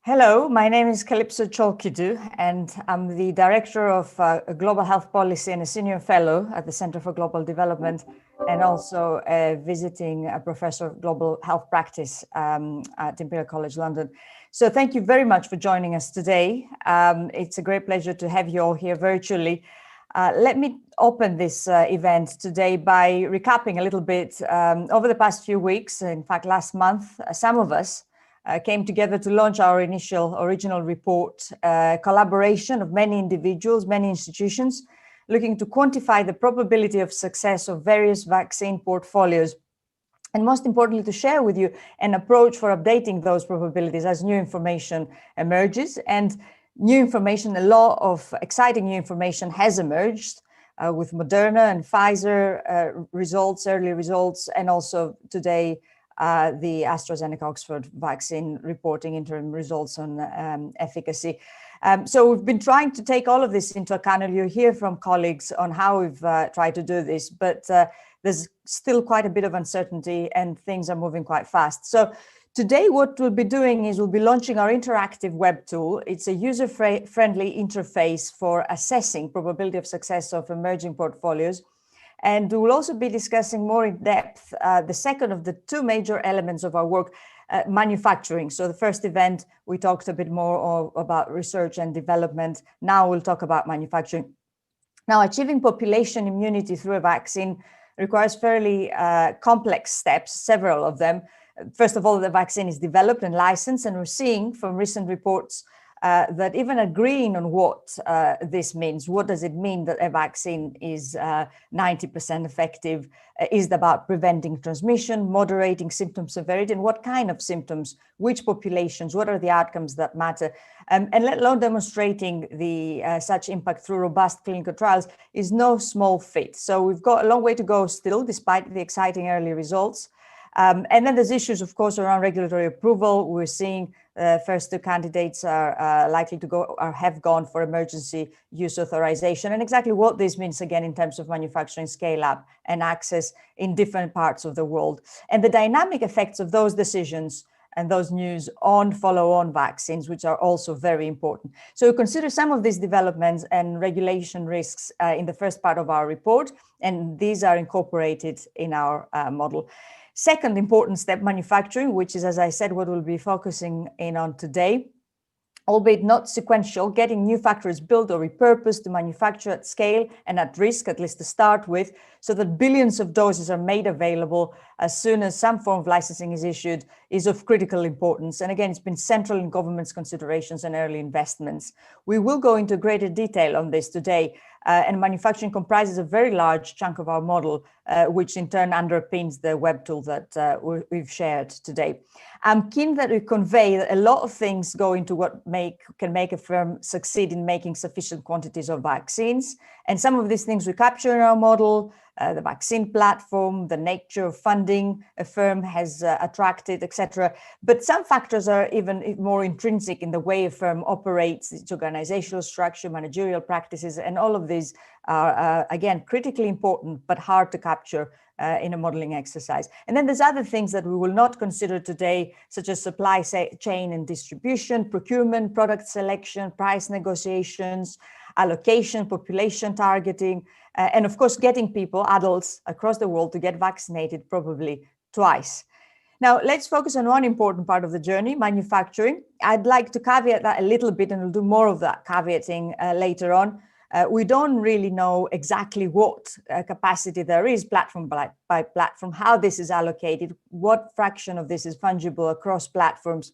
Hello, my name is Calypso Cholkidu, and I'm the Director of Global Health Policy and a Senior Fellow at the Center for Global Development, and also a visiting Professor of Global Health Practice at Imperial College London. So thank you very much for joining us today. It's a great pleasure to have you all here virtually. Let me open this event today by recapping a little bit. Over the past few weeks, in fact, last month, some of us came together to launch our original report, collaboration of many individuals, many institutions, looking to quantify the probability of success of various vaccine portfolios, and most importantly, to share with you an approach for updating those probabilities as new information emerges. And new information, a lot of exciting new information has emerged with Moderna and Pfizer results, early results, and also today, the AstraZeneca Oxford vaccine reporting interim results on efficacy. So we've been trying to take all of this into account, and you'll hear from colleagues on how we've tried to do this, but there's still quite a bit of uncertainty and things are moving quite fast. So today what we'll be doing is we'll be launching our interactive web tool. It's a user-friendly interface for assessing probability of success of emerging portfolios. And we'll also be discussing more in depth the second of the two major elements of our work, manufacturing. So the first event, we talked a bit more about research and development. Now we'll talk about manufacturing. Now, achieving population immunity through a vaccine requires fairly complex steps, several of them. First of all, the vaccine is developed and licensed, and we're seeing from recent reports that even agreeing on what this means, what does it mean that a vaccine is 90% effective, is about preventing transmission, moderating symptom severity, and what kind of symptoms, which populations, what are the outcomes that matter, and let alone demonstrating the such impact through robust clinical trials is no small feat. So we've got a long way to go still, despite the exciting early results. And then there's issues, of course, around regulatory approval. We're seeing first two candidates are likely to go or have gone for emergency use authorization, and exactly what this means again in terms of manufacturing scale up and access in different parts of the world, and the dynamic effects of those decisions and those news on follow-on vaccines, which are also very important. So we consider some of these developments and regulation risks in the first part of our report, and these are incorporated in our model. Second important step, manufacturing, which is, as I said, what we'll be focusing in on today, albeit not sequential, getting new factories built or repurposed to manufacture at scale and at risk, at least to start with, so that billions of doses are made available as soon as some form of licensing is issued, is of critical importance. And again, it's been central in government's considerations and early investments. We will go into greater detail on this today, and manufacturing comprises a very large chunk of our model, which in turn underpins the web tool that we've shared today. I'm keen that we convey that a lot of things go into what can make a firm succeed in making sufficient quantities of vaccines. And some of these things we capture in our model, the vaccine platform, the nature of funding a firm has attracted, etc. But some factors are even more intrinsic in the way a firm operates, its organizational structure, managerial practices, and all of these are, again, critically important, but hard to capture in a modeling exercise. And then there's other things that we will not consider today, such as supply chain and distribution, procurement, product selection, price negotiations, allocation, population targeting, and of course, getting people, adults across the world, to get vaccinated probably twice. Now, let's focus on one important part of the journey, manufacturing. I'd like to caveat that a little bit, and we'll do more of that caveating later on. We don't really know exactly what capacity there is, platform by platform, how this is allocated, what fraction of this is fungible across platforms.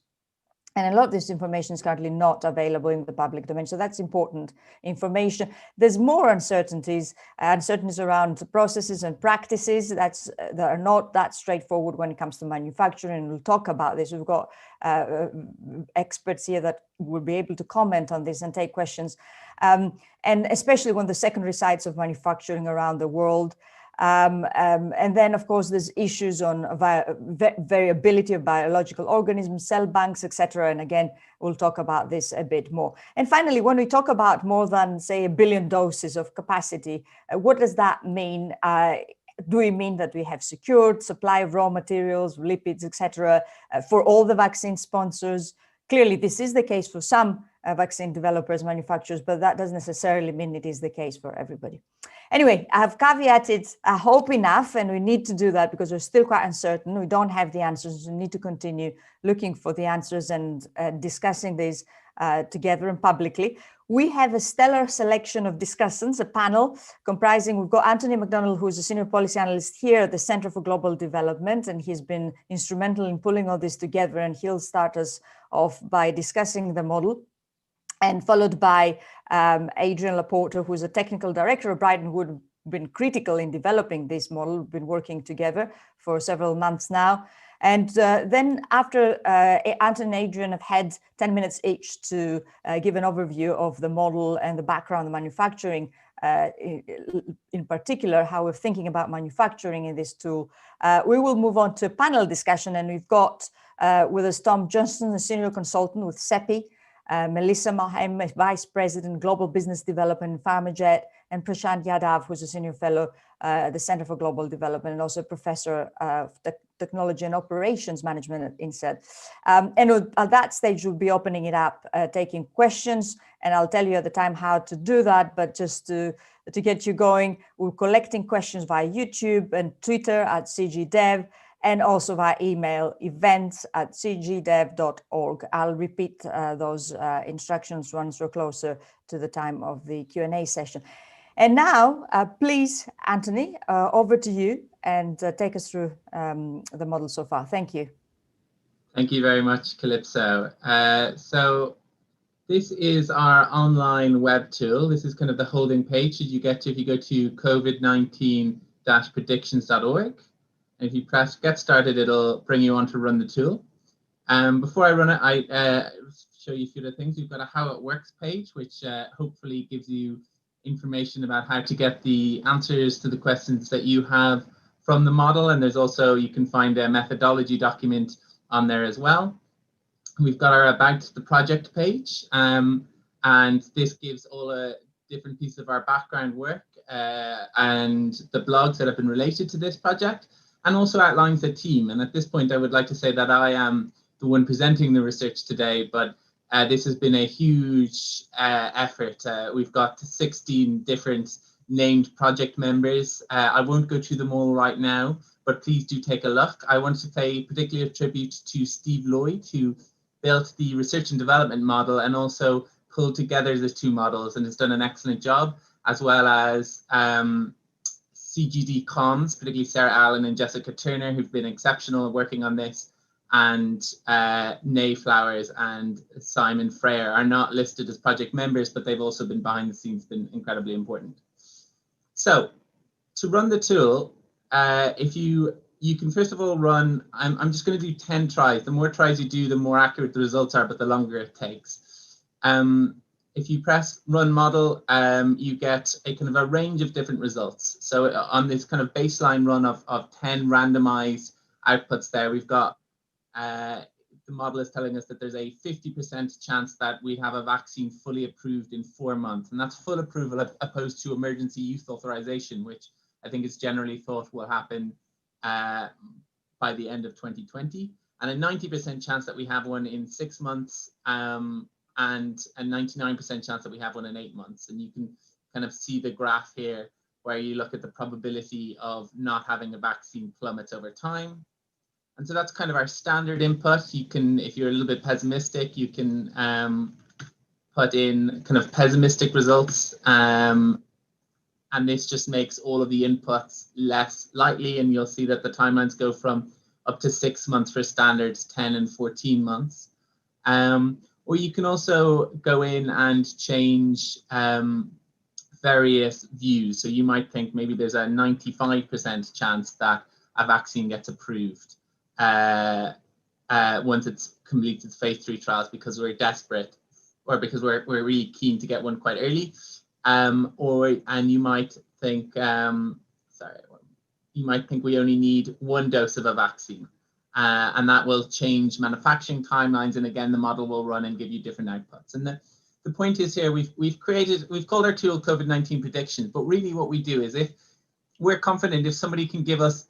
And a lot of this information is currently not available in the public domain. So that's important information. There's more uncertainties around processes and practices that are not that straightforward when it comes to manufacturing. And we'll talk about this. We've got experts here that will be able to comment on this and take questions. And especially when the secondary sites of manufacturing around the world. And then, of course, there's issues on variability of biological organisms, cell banks, etc. And again, we'll talk about this a bit more. And finally, when we talk about more than, say, 1 billion doses of capacity, what does that mean? Do we mean that we have secured supply of raw materials, lipids, etc., for all the vaccine sponsors? Clearly, this is the case for some vaccine developers, manufacturers, but that doesn't necessarily mean it is the case for everybody. Anyway, I have caveated, I hope enough, and we need to do that because we're still quite uncertain. We don't have the answers. We need to continue looking for the answers and discussing these together and publicly. We have a stellar selection of discussants, a panel comprising, we've got Anthony McDonald, who's a senior policy analyst here at the Center for Global Development, and he's been instrumental in pulling all this together, and he'll start us off by discussing the model, and followed by Adrian Laporta, who's a technical director of Brighton, who had been critical in developing this model. We've been working together for several months now. And then after Anton and Adrian have had 10 minutes each to give an overview of the model and the background of manufacturing, in particular, how we're thinking about manufacturing in this tool, we will move on to a panel discussion. And we've got with us Tom Johnston, a senior consultant with CEPI, Melissa Mohammed, Vice President, Global Business Development in PharmaJet, and Prashant Yadav, who's a senior fellow at the Center for Global Development and also a professor of Technology and Operations Management at INSEAD. And at that stage, we'll be opening it up, taking questions, and I'll tell you at the time how to do that, but just to get you going, we're collecting questions via YouTube and Twitter at CGDev, and also via email, events@cgdev.org. I'll repeat those instructions once we're closer to the time of the Q&A session. And now, please, Anthony, over to you and take us through the model so far. Thank you. Thank you very much, Calypso. So this is our online web tool. This is kind of the holding page that you get to if you go to covid19-predictions.org. And if you press get started, it'll bring you on to run the tool. Before I run it, I show you a few other things. We've got a how it works page, which hopefully gives you information about how to get the answers to the questions that you have from the model. And there's also, you can find a methodology document on there as well. We've got our about the project page, and this gives all a different piece of our background work and the blogs that have been related to this project, and also outlines the team. And at this point, I would like to say that I am the one presenting the research today, but this has been a huge effort. We've got 16 different named project members. I won't go through them all right now, but please do take a look. I want to pay particularly a tribute to Steve Lloyd, who built the research and development model and also pulled together the two models and has done an excellent job, as well as CGD Comms, particularly Sarah Allen and Jessica Turner, who've been exceptional working on this, and Nay Flowers and Simon Freyer are not listed as project members, but they've also been behind the scenes, been incredibly important. So to run the tool, if you can first of all run, I'm just going to do 10 tries. The more tries you do, the more accurate the results are, but the longer it takes. If you press run model, you get a kind of a range of different results. So on this kind of baseline run of 10 randomized outputs there, we've got the model is telling us that there's a 50% chance that we have a vaccine fully approved in 4 months. And that's full approval as opposed to emergency use authorization, which I think is generally thought will happen by the end of 2020. And a 90% chance that we have one in 6 months, and a 99% chance that we have one in 8 months. And you can kind of see the graph here where you look at the probability of not having a vaccine plummets over time. And so that's kind of our standard input. You can, if you're a little bit pessimistic, you can put in kind of pessimistic results. And this just makes all of the inputs less likely. And you'll see that the timelines go from up to 6 months for standards, 10 and 14 months. Or you can also go in and change various views. So you might think maybe there's a 95% chance that a vaccine gets approved once it's completed its phase 3 trials because we're desperate, or because we're really keen to get one quite early. And you might think, you might think we only need 1 dose of a vaccine. And that will change manufacturing timelines. And again, the model will run and give you different outputs. And the point is here, we've called our tool COVID-19 predictions, but really what we do is if we're confident, if somebody can give us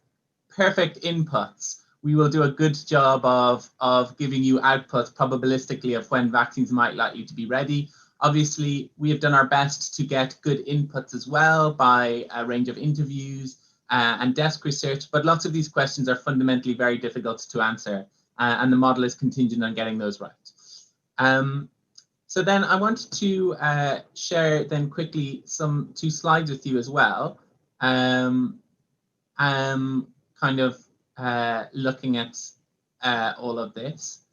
perfect inputs, we will do a good job of giving you outputs probabilistically of when vaccines might likely to be ready. Obviously, we have done our best to get good inputs as well by a range of interviews and desk research, but lots of these questions are fundamentally very difficult to answer, and the model is contingent on getting those right. So then I want to share then quickly two slides with you as well, kind of looking at all of this.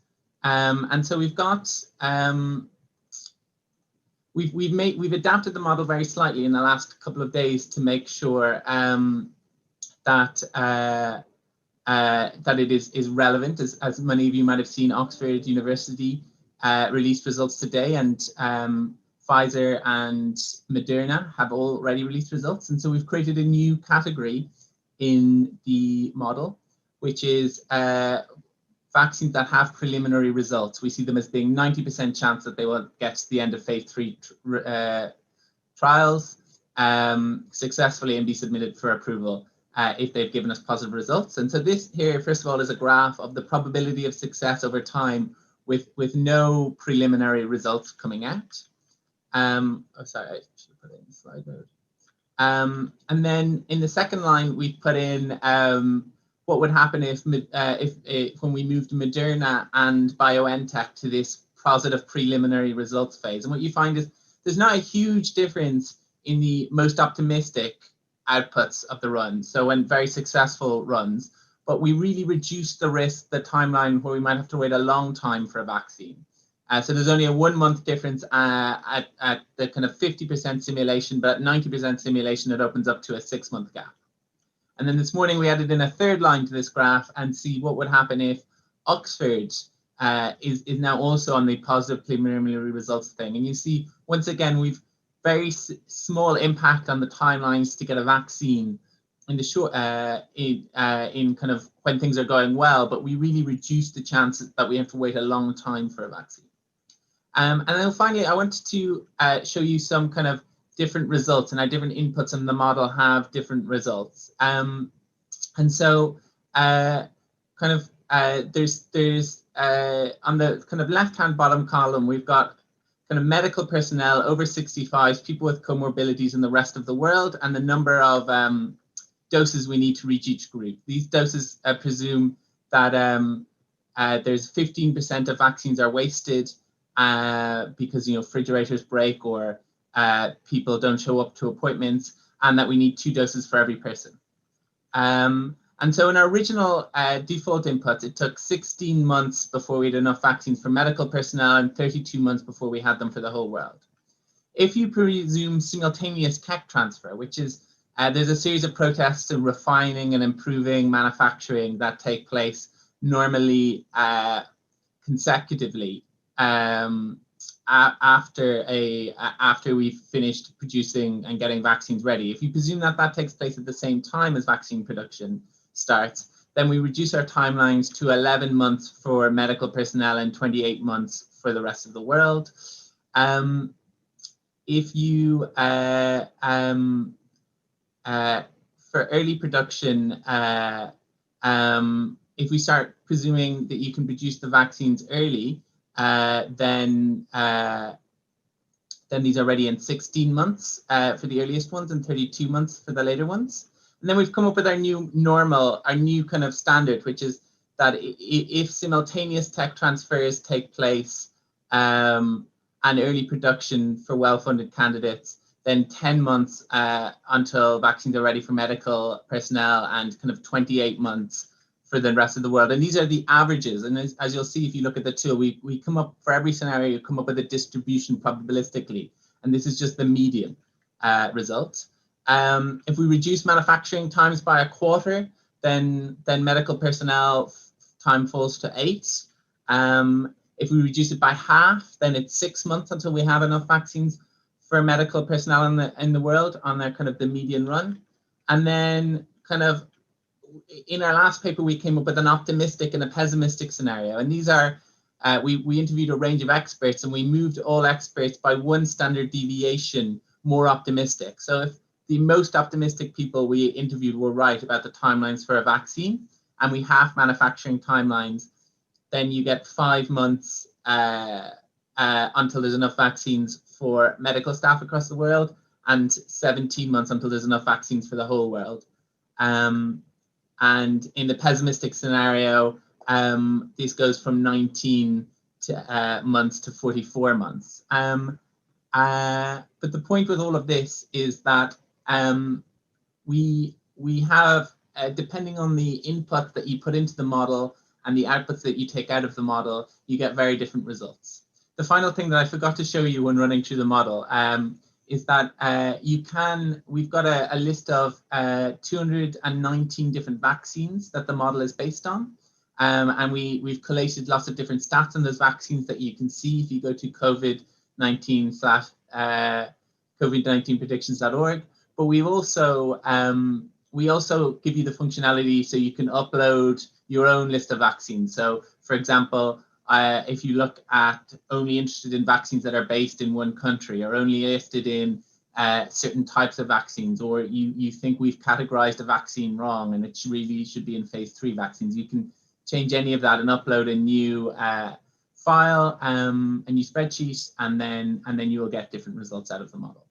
And so we've got, we've adapted the model very slightly in the last couple of days to make sure that it is relevant. As many of you might have seen, Oxford University released results today, and Pfizer and Moderna have already released results. And so we've created a new category in the model, which is vaccines that have preliminary results. We see them as being 90% chance that they will get to the end of phase 3 trials successfully and be submitted for approval if they've given us positive results. And so this here, first of all, is a graph of the probability of success over time with no preliminary results coming out. Oh, sorry, I should have put it in slide mode. And then in the second line, we put in what would happen if when we moved Moderna and BioNTech to this positive preliminary results phase. And what you find is there's not a huge difference in the most optimistic outputs of the runs, so when very successful runs, but we really reduce the risk, the timeline where we might have to wait a long time for a vaccine. So there's only a 1 month difference at the kind of 50% simulation, but at 90% simulation, it opens up to a 6 month gap. And then this morning we added in a third line to this graph and see what would happen if Oxford is now also on the positive preliminary results thing. And you see, once again, we've very small impact on the timelines to get a vaccine in the short, in kind of when things are going well, but we really reduce the chances that we have to wait a long time for a vaccine. And then finally, I wanted to show you some kind of different results, and our different inputs in the model have different results. And so there's on the kind of left-hand bottom column, we've got kind of medical personnel over 65, people with comorbidities in the rest of the world, and the number of doses we need to reach each group. These doses presume that there's 15% of vaccines are wasted because refrigerators break or people don't show up to appointments, and that we need 2 doses for every person. And so in our original default inputs, it took 16 months before we had enough vaccines for medical personnel and 32 months before we had them for the whole world. If you presume simultaneous tech transfer, which is there's a series of protests and refining and improving manufacturing that take place normally consecutively after we've finished producing and getting vaccines ready. If you presume that that takes place at the same time as vaccine production starts, then we reduce our timelines to 11 months for medical personnel and 28 months for the rest of the world. If you for early production, if we start presuming that you can produce the vaccines early, then these are ready in 16 months for the earliest ones and 32 months for the later ones. And then we've come up with our new normal, our new kind of standard, which is that if simultaneous tech transfers take place and early production for well-funded candidates, then 10 months until vaccines are ready for medical personnel and kind of 28 months for the rest of the world. And these are the averages. And as you'll see, if you look at the tool, we come up for every scenario, you come up with a distribution probabilistically. And this is just the median result. If we reduce manufacturing times by a quarter, then medical personnel time falls to 8. If we reduce it by half, then it's 6 months until we have enough vaccines for medical personnel in the world on their kind of the median run. And then kind of in our last paper, we came up with an optimistic and a pessimistic scenario. And these are, we interviewed a range of experts and we moved all experts by 1 standard deviation more optimistic. So if the most optimistic people we interviewed were right about the timelines for a vaccine, and we half manufacturing timelines, then you get 5 months until there's enough vaccines for medical staff across the world, and 17 months until there's enough vaccines for the whole world. And in the pessimistic scenario, this goes from 19 months to 44 months. But the point with all of this is that we have, depending on the input that you put into the model and the outputs that you take out of the model, you get very different results. The final thing that I forgot to show you when running through the model is that we've got a list of 219 different vaccines that the model is based on. And we've collated lots of different stats on those vaccines that you can see if you go to COVID-19predictions.org. But we also give you the functionality so you can upload your own list of vaccines. So, for example, if you look at only interested in vaccines that are based in one country, or only listed in certain types of vaccines, or you think we've categorized a vaccine wrong and it really should be in phase 3 vaccines, you can change any of that and upload a new file, a new spreadsheet, and then you will get different results out of the model.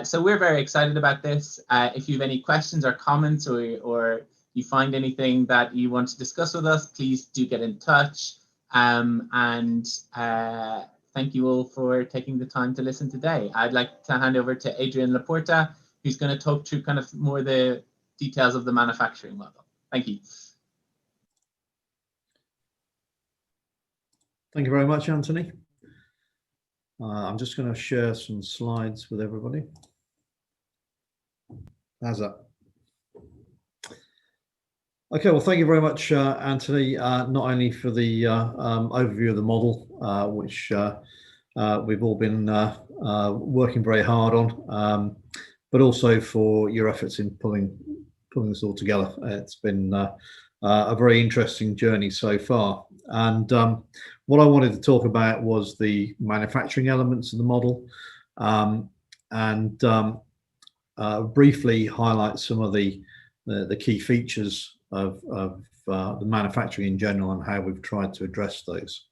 So we're very excited about this. If you have any questions or comments, or you find anything that you want to discuss with us, please do get in touch. Thank you all for taking the time to listen today. I'd like to hand over to Adrian Laporta, who's going to talk through kind of more the details of the manufacturing model. Thank you. Thank you very much, Anthony. I'm just going to share some slides with everybody. How's that? Okay, well, thank you very much, Anthony, not only for the overview of the model, which we've all been working very hard on, but also for your efforts in pulling this all together. It's been a very interesting journey so far. And what I wanted to talk about was the manufacturing elements of the model, and briefly highlight some of the key features of the manufacturing in general and how we've tried to address those.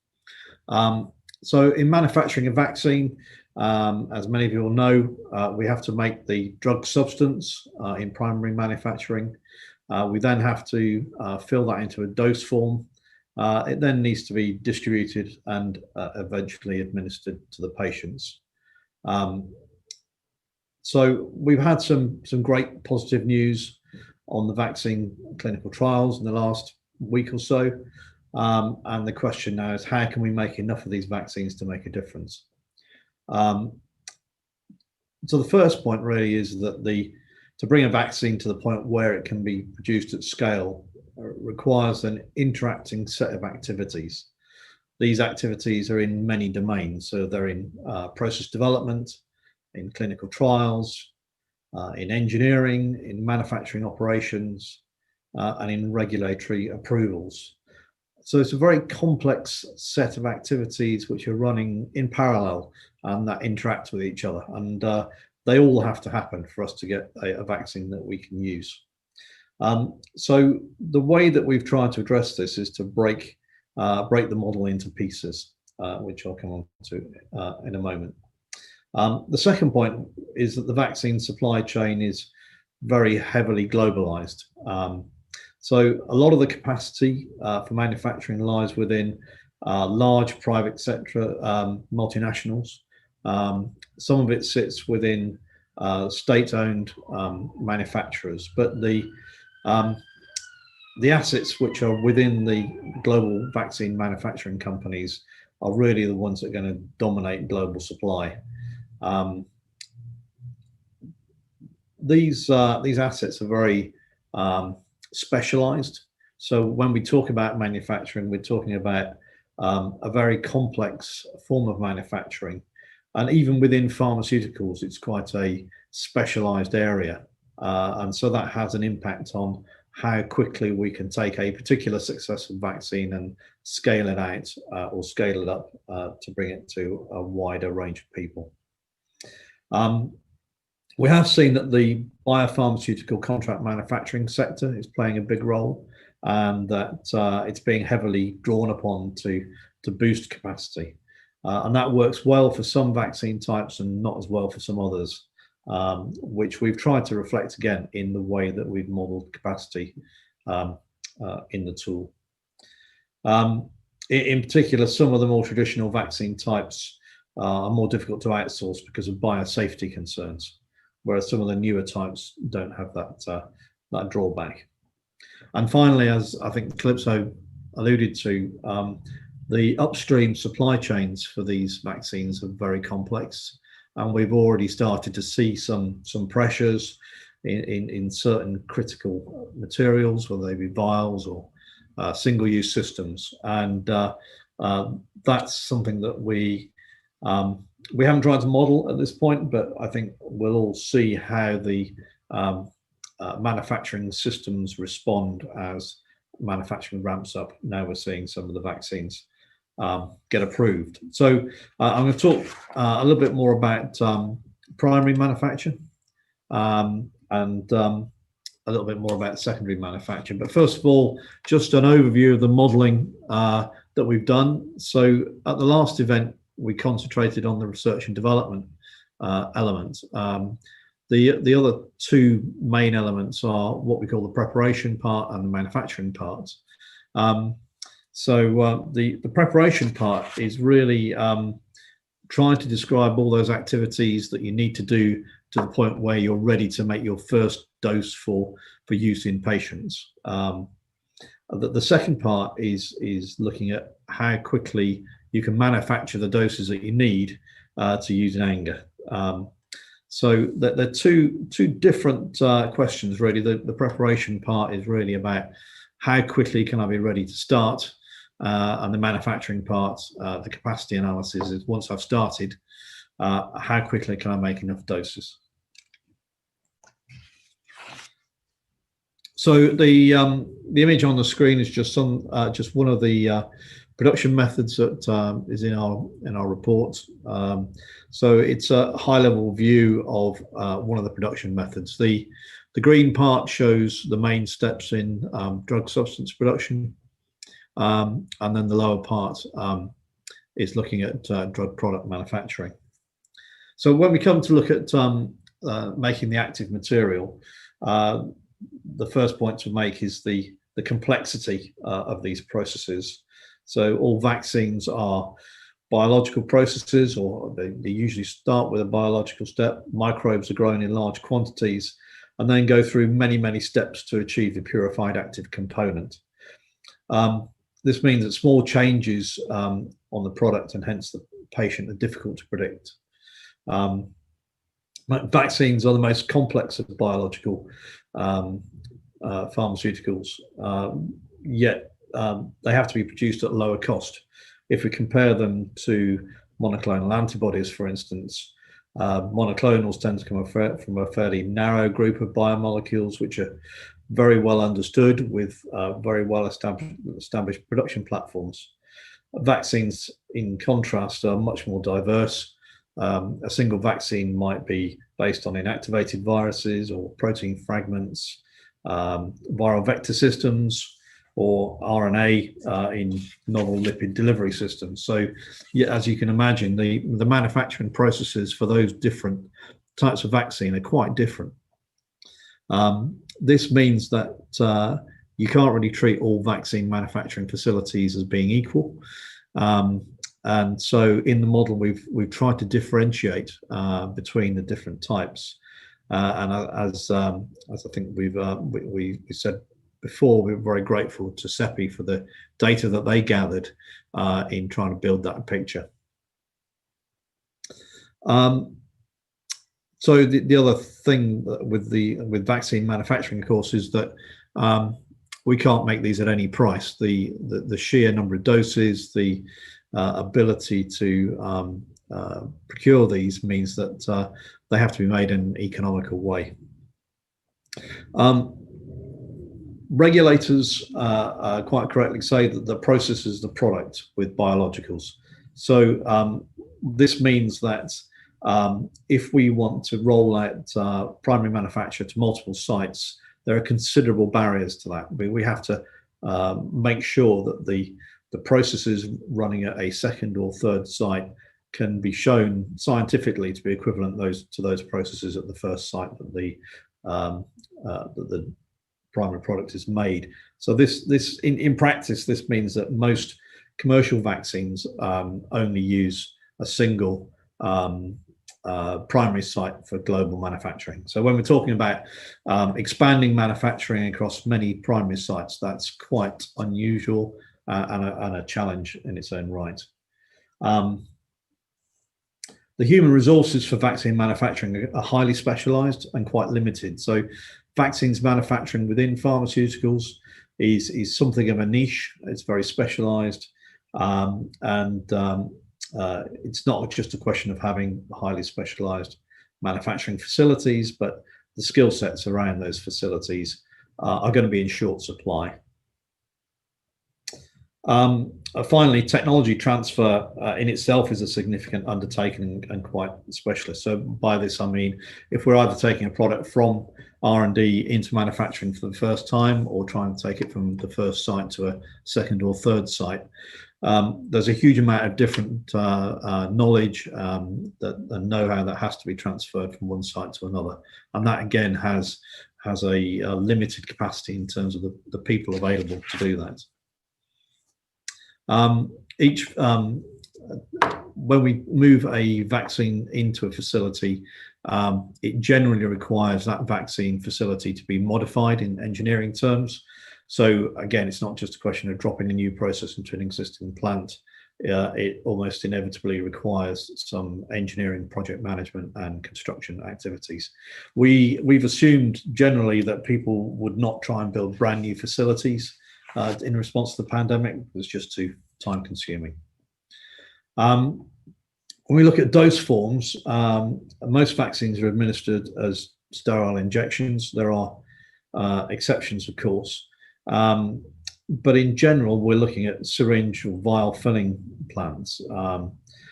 So in manufacturing a vaccine, as many of you will know, we have to make the drug substance in primary manufacturing. We then have to fill that into a dose form. It then needs to be distributed and eventually administered to the patients. So we've had some great positive news on the vaccine clinical trials in the last week or so. And the question now is, how can we make enough of these vaccines to make a difference? So the first point really is that to bring a vaccine to the point where it can be produced at scale requires an interacting set of activities. These activities are in many domains. So they're in process development, in clinical trials, in engineering, in manufacturing operations, and in regulatory approvals. So it's a very complex set of activities which are running in parallel and that interact with each other. And they all have to happen for us to get a vaccine that we can use. So the way that we've tried to address this is to break the model into pieces, which I'll come on to in a moment. The second point is that the vaccine supply chain is very heavily globalized. So a lot of the capacity for manufacturing lies within large private sector multinationals. Some of it sits within state-owned manufacturers, but the assets which are within the global vaccine manufacturing companies are really the ones that are going to dominate global supply. These assets are very specialized. So when we talk about manufacturing, we're talking about a very complex form of manufacturing. And even within pharmaceuticals, it's quite a specialized area. And so that has an impact on how quickly we can take a particular successful vaccine and scale it out or scale it up to bring it to a wider range of people. We have seen that the biopharmaceutical contract manufacturing sector is playing a big role and that it's being heavily drawn upon to boost capacity. And that works well for some vaccine types and not as well for some others, which we've tried to reflect again in the way that we've modeled capacity in the tool. In particular, some of the more traditional vaccine types are more difficult to outsource because of biosafety concerns, whereas some of the newer types don't have that drawback. And finally, as I think Calypso alluded to, the upstream supply chains for these vaccines are very complex, and we've already started to see some pressures in certain critical materials, whether they be vials or single-use systems, and that's something that we haven't tried to model at this point, but I think we'll all see how the manufacturing systems respond as manufacturing ramps up. Now we're seeing some of the vaccines get approved. So I'm going to talk a little bit more about primary manufacture and a little bit more about secondary manufacture. But first of all, just an overview of the modeling that we've done. So at the last event, we concentrated on the research and development element. The other two main elements are what we call the preparation part and the manufacturing part. So the preparation part is really trying to describe all those activities that you need to do to the point where you're ready to make your first dose for use in patients. The second part is looking at how quickly you can manufacture the doses that you need to use in anger. So they're two different questions, really. The preparation part is really about how quickly can I be ready to start, and the manufacturing part, the capacity analysis, is once I've started, how quickly can I make enough doses? So the image on the screen is just one of the production methods that is in our report. So it's a high-level view of one of the production methods. The green part shows the main steps in drug substance production, and then the lower part is looking at drug product manufacturing. So when we come to look at making the active material, the first point to make is the complexity of these processes. So all vaccines are biological processes, or they usually start with a biological step. Microbes are grown in large quantities and then go through many steps to achieve the purified active component. This means that small changes on the product and hence the patient are difficult to predict. Vaccines are the most complex of biological pharmaceuticals, yet they have to be produced at lower cost. If we compare them to monoclonal antibodies, for instance, monoclonals tend to come from a fairly narrow group of biomolecules, which are very well understood with very well established production platforms. Vaccines, in contrast, are much more diverse. A single vaccine might be based on inactivated viruses or protein fragments, viral vector systems, or RNA in novel lipid delivery systems. So, yeah, as you can imagine, the manufacturing processes for those different types of vaccine are quite different. This means that you can't really treat all vaccine manufacturing facilities as being equal. And so in the model, we've tried to differentiate between the different types. And as I think we said before, we're very grateful to CEPI for the data that they gathered in trying to build that picture. So the other thing with vaccine manufacturing, of course, is that we can't make these at any price. The sheer number of doses, the ability to procure these means that they have to be made in an economical way. Regulators quite correctly say that the process is the product with biologicals. So this means that if we want to roll out primary manufacture to multiple sites, there are considerable barriers to that. We have to make sure that the processes running at a second or third site can be shown scientifically to be equivalent to those processes at the first site that the primary product is made. So this in practice, this means that most commercial vaccines only use a single primary site for global manufacturing. So when we're talking about expanding manufacturing across many primary sites, that's quite unusual and a challenge in its own right. The human resources for vaccine manufacturing are highly specialized and quite limited. So vaccines manufacturing within pharmaceuticals is something of a niche. It's very specialized, it's not just a question of having highly specialized manufacturing facilities, but the skill sets around those facilities are going to be in short supply. Finally, technology transfer in itself is a significant undertaking and quite specialist. So by this, I mean, if we're either taking a product from R&D into manufacturing for the first time or trying to take it from the first site to a second or third site, there's a huge amount of different knowledge and know-how that has to be transferred from one site to another. And that again has a limited capacity in terms of the people available to do that. When we move a vaccine into a facility, it generally requires that vaccine facility to be modified in engineering terms. So again, it's not just a question of dropping a new process into an existing plant. It almost inevitably requires some engineering, project management and construction activities. We've assumed generally that people would not try and build brand new facilities in response to the pandemic. It's just too time consuming. When we look at dose forms, most vaccines are administered as sterile injections. There are exceptions, of course, but in general, we're looking at syringe or vial filling plans.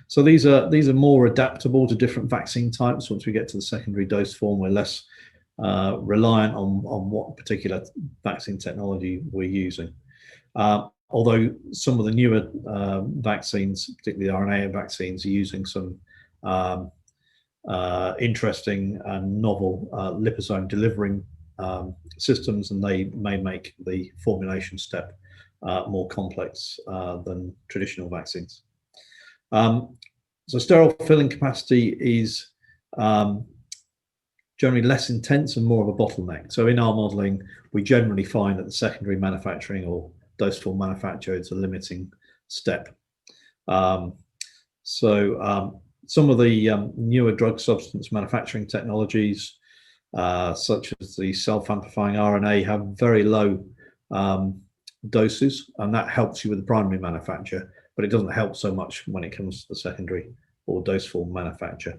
So these are more adaptable to different vaccine types. Once we get to the secondary dose form, we're less reliant on what particular vaccine technology we're using. Although some of the newer vaccines, particularly RNA vaccines, are using some interesting and novel liposome delivering systems, and they may make the formulation step more complex than traditional vaccines. So sterile filling capacity is generally less intense and more of a bottleneck. So in our modelling, we generally find that the secondary manufacturing or dose form manufacture is a limiting step. Some of the newer drug substance manufacturing technologies, such as the self-amplifying RNA, have very low doses, and that helps you with the primary manufacture, but it doesn't help so much when it comes to the secondary or dose form manufacture.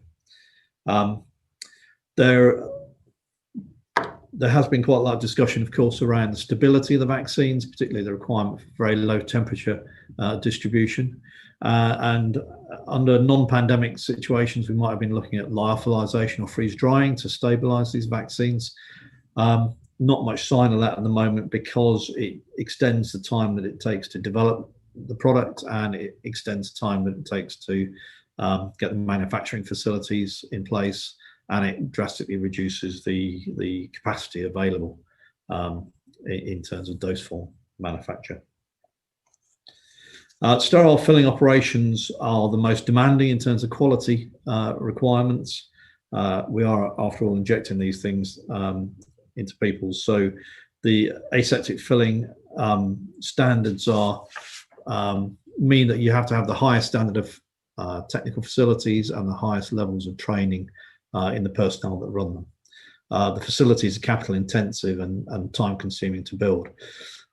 There has been quite a lot of discussion, of course, around the stability of the vaccines, particularly the requirement for very low temperature distribution. And under non-pandemic situations, we might have been looking at lyophilization or freeze drying to stabilize these vaccines. Not much sign of that at the moment, because it extends the time that it takes to develop the product, and it extends the time that it takes to get the manufacturing facilities in place, and it drastically reduces the capacity available in terms of dose form manufacture. Sterile filling operations are the most demanding in terms of quality requirements. We are, after all, injecting these things into people. So the aseptic filling standards mean that you have to have the highest standard of technical facilities and the highest levels of training in the personnel that run them. The facilities are capital intensive and time consuming to build.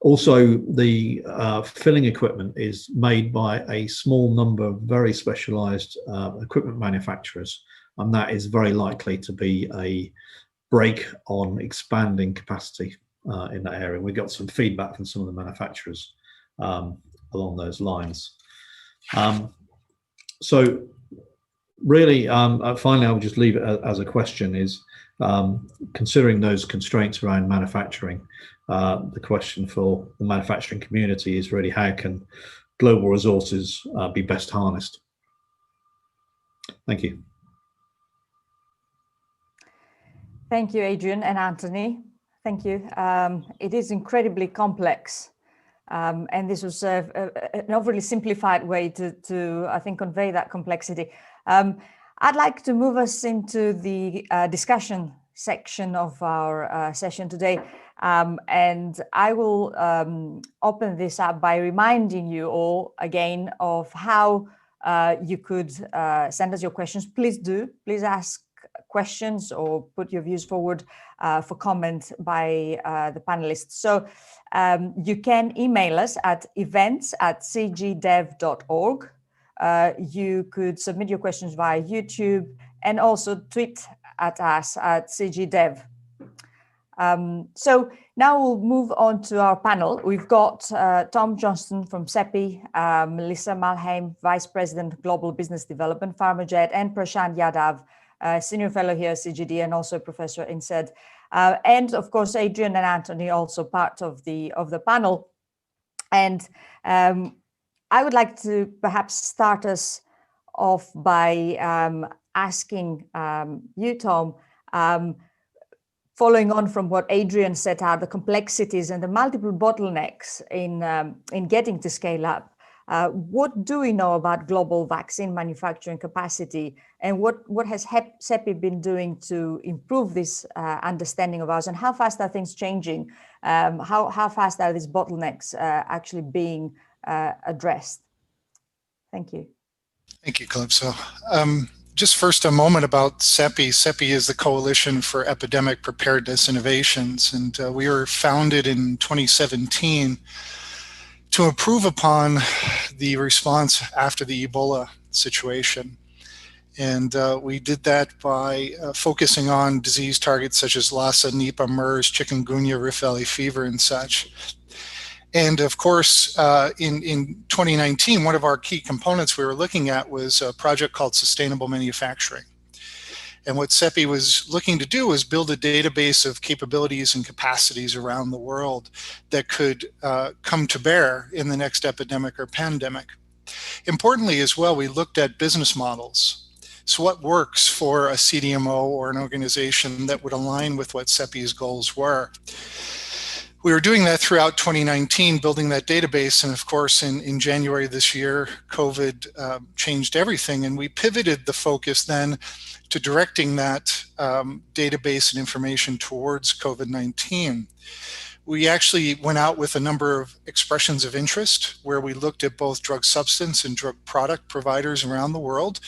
Also, the filling equipment is made by a small number of very specialized equipment manufacturers, and that is very likely to be a brake on expanding capacity in that area. We got some feedback from some of the manufacturers along those lines. So really, finally, I would just leave it as a question: is Considering those constraints around manufacturing, the question for the manufacturing community is really how can global resources be best harnessed? Thank you. Thank you, Adrian and Anthony. Thank you. It is incredibly complex. And this was an overly simplified way to I think, convey that complexity. I'd like to move us into the discussion section of our session today. And I will open this up by reminding you all again of how you could send us your questions. Please do. Please ask questions or put your views forward for comment by the panelists. So you can email us at events@cgdev.org. You could submit your questions via YouTube and also tweet at us at cgdev. So now we'll move on to our panel. We've got Tom Johnston from CEPI, Melissa Malheim, Vice President, Global Business Development, PharmaJet, and Prashant Yadav, Senior Fellow here at CGD and also Professor in SED. And of course, Adrian and Anthony also part of the panel. And I would like to perhaps start us off by asking you, Tom, following on from what Adrian set out, the complexities and the multiple bottlenecks in getting to scale up. What do we know about global vaccine manufacturing capacity, and what has CEPI been doing to improve this understanding of ours, and how fast are things changing? How fast are these bottlenecks actually being addressed? Thank you. Thank you, Calypso. Just first a moment about CEPI. CEPI is the Coalition for Epidemic Preparedness Innovations, and we were founded in 2017 to improve upon the response after the Ebola situation. And we did that by focusing on disease targets such as Lassa, Nipah, MERS, chikungunya, Rift Valley fever, and such. And of course, in 2019, one of our key components we were looking at was a project called Sustainable Manufacturing. And what CEPI was looking to do was build a database of capabilities and capacities around the world that could come to bear in the next epidemic or pandemic. Importantly as well, we looked at business models. So what works for a CDMO or an organization that would align with what CEPI's goals were? We were doing that throughout 2019, building that database. And of course, in January this year, COVID changed everything. And we pivoted the focus then to directing that database and information towards COVID-19. We actually went out with a number of expressions of interest where we looked at both drug substance and drug product providers around the world.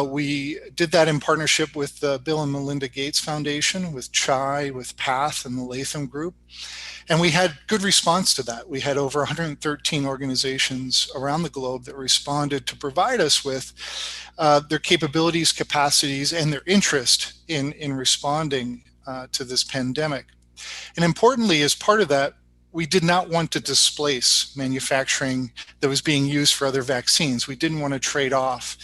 We did that in partnership with the Bill and Melinda Gates Foundation, with CHI, with PATH, and the Latham Group. And we had good response to that. We had over 113 organizations around the globe that responded to provide us with their capabilities, capacities, and their interest in responding to this pandemic. And importantly, as part of that, we did not want to displace manufacturing that was being used for other vaccines. We didn't want to trade off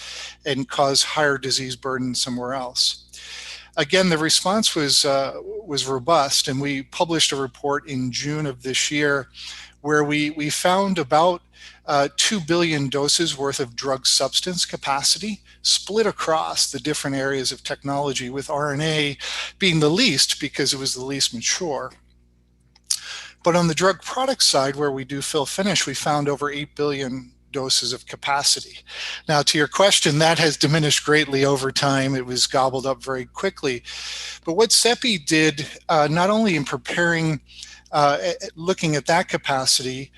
and cause higher disease burden somewhere else. Again, the response was robust, and we published a report in June of this year where we found about 2 billion doses worth of drug substance capacity split across the different areas of technology, with RNA being the least because it was the least mature. But on the drug product side, where we do fill finish, we found over 8 billion doses of capacity. Now, to your question, that has diminished greatly over time. It was gobbled up very quickly. But what CEPI did, not only in preparing, looking at that capacity,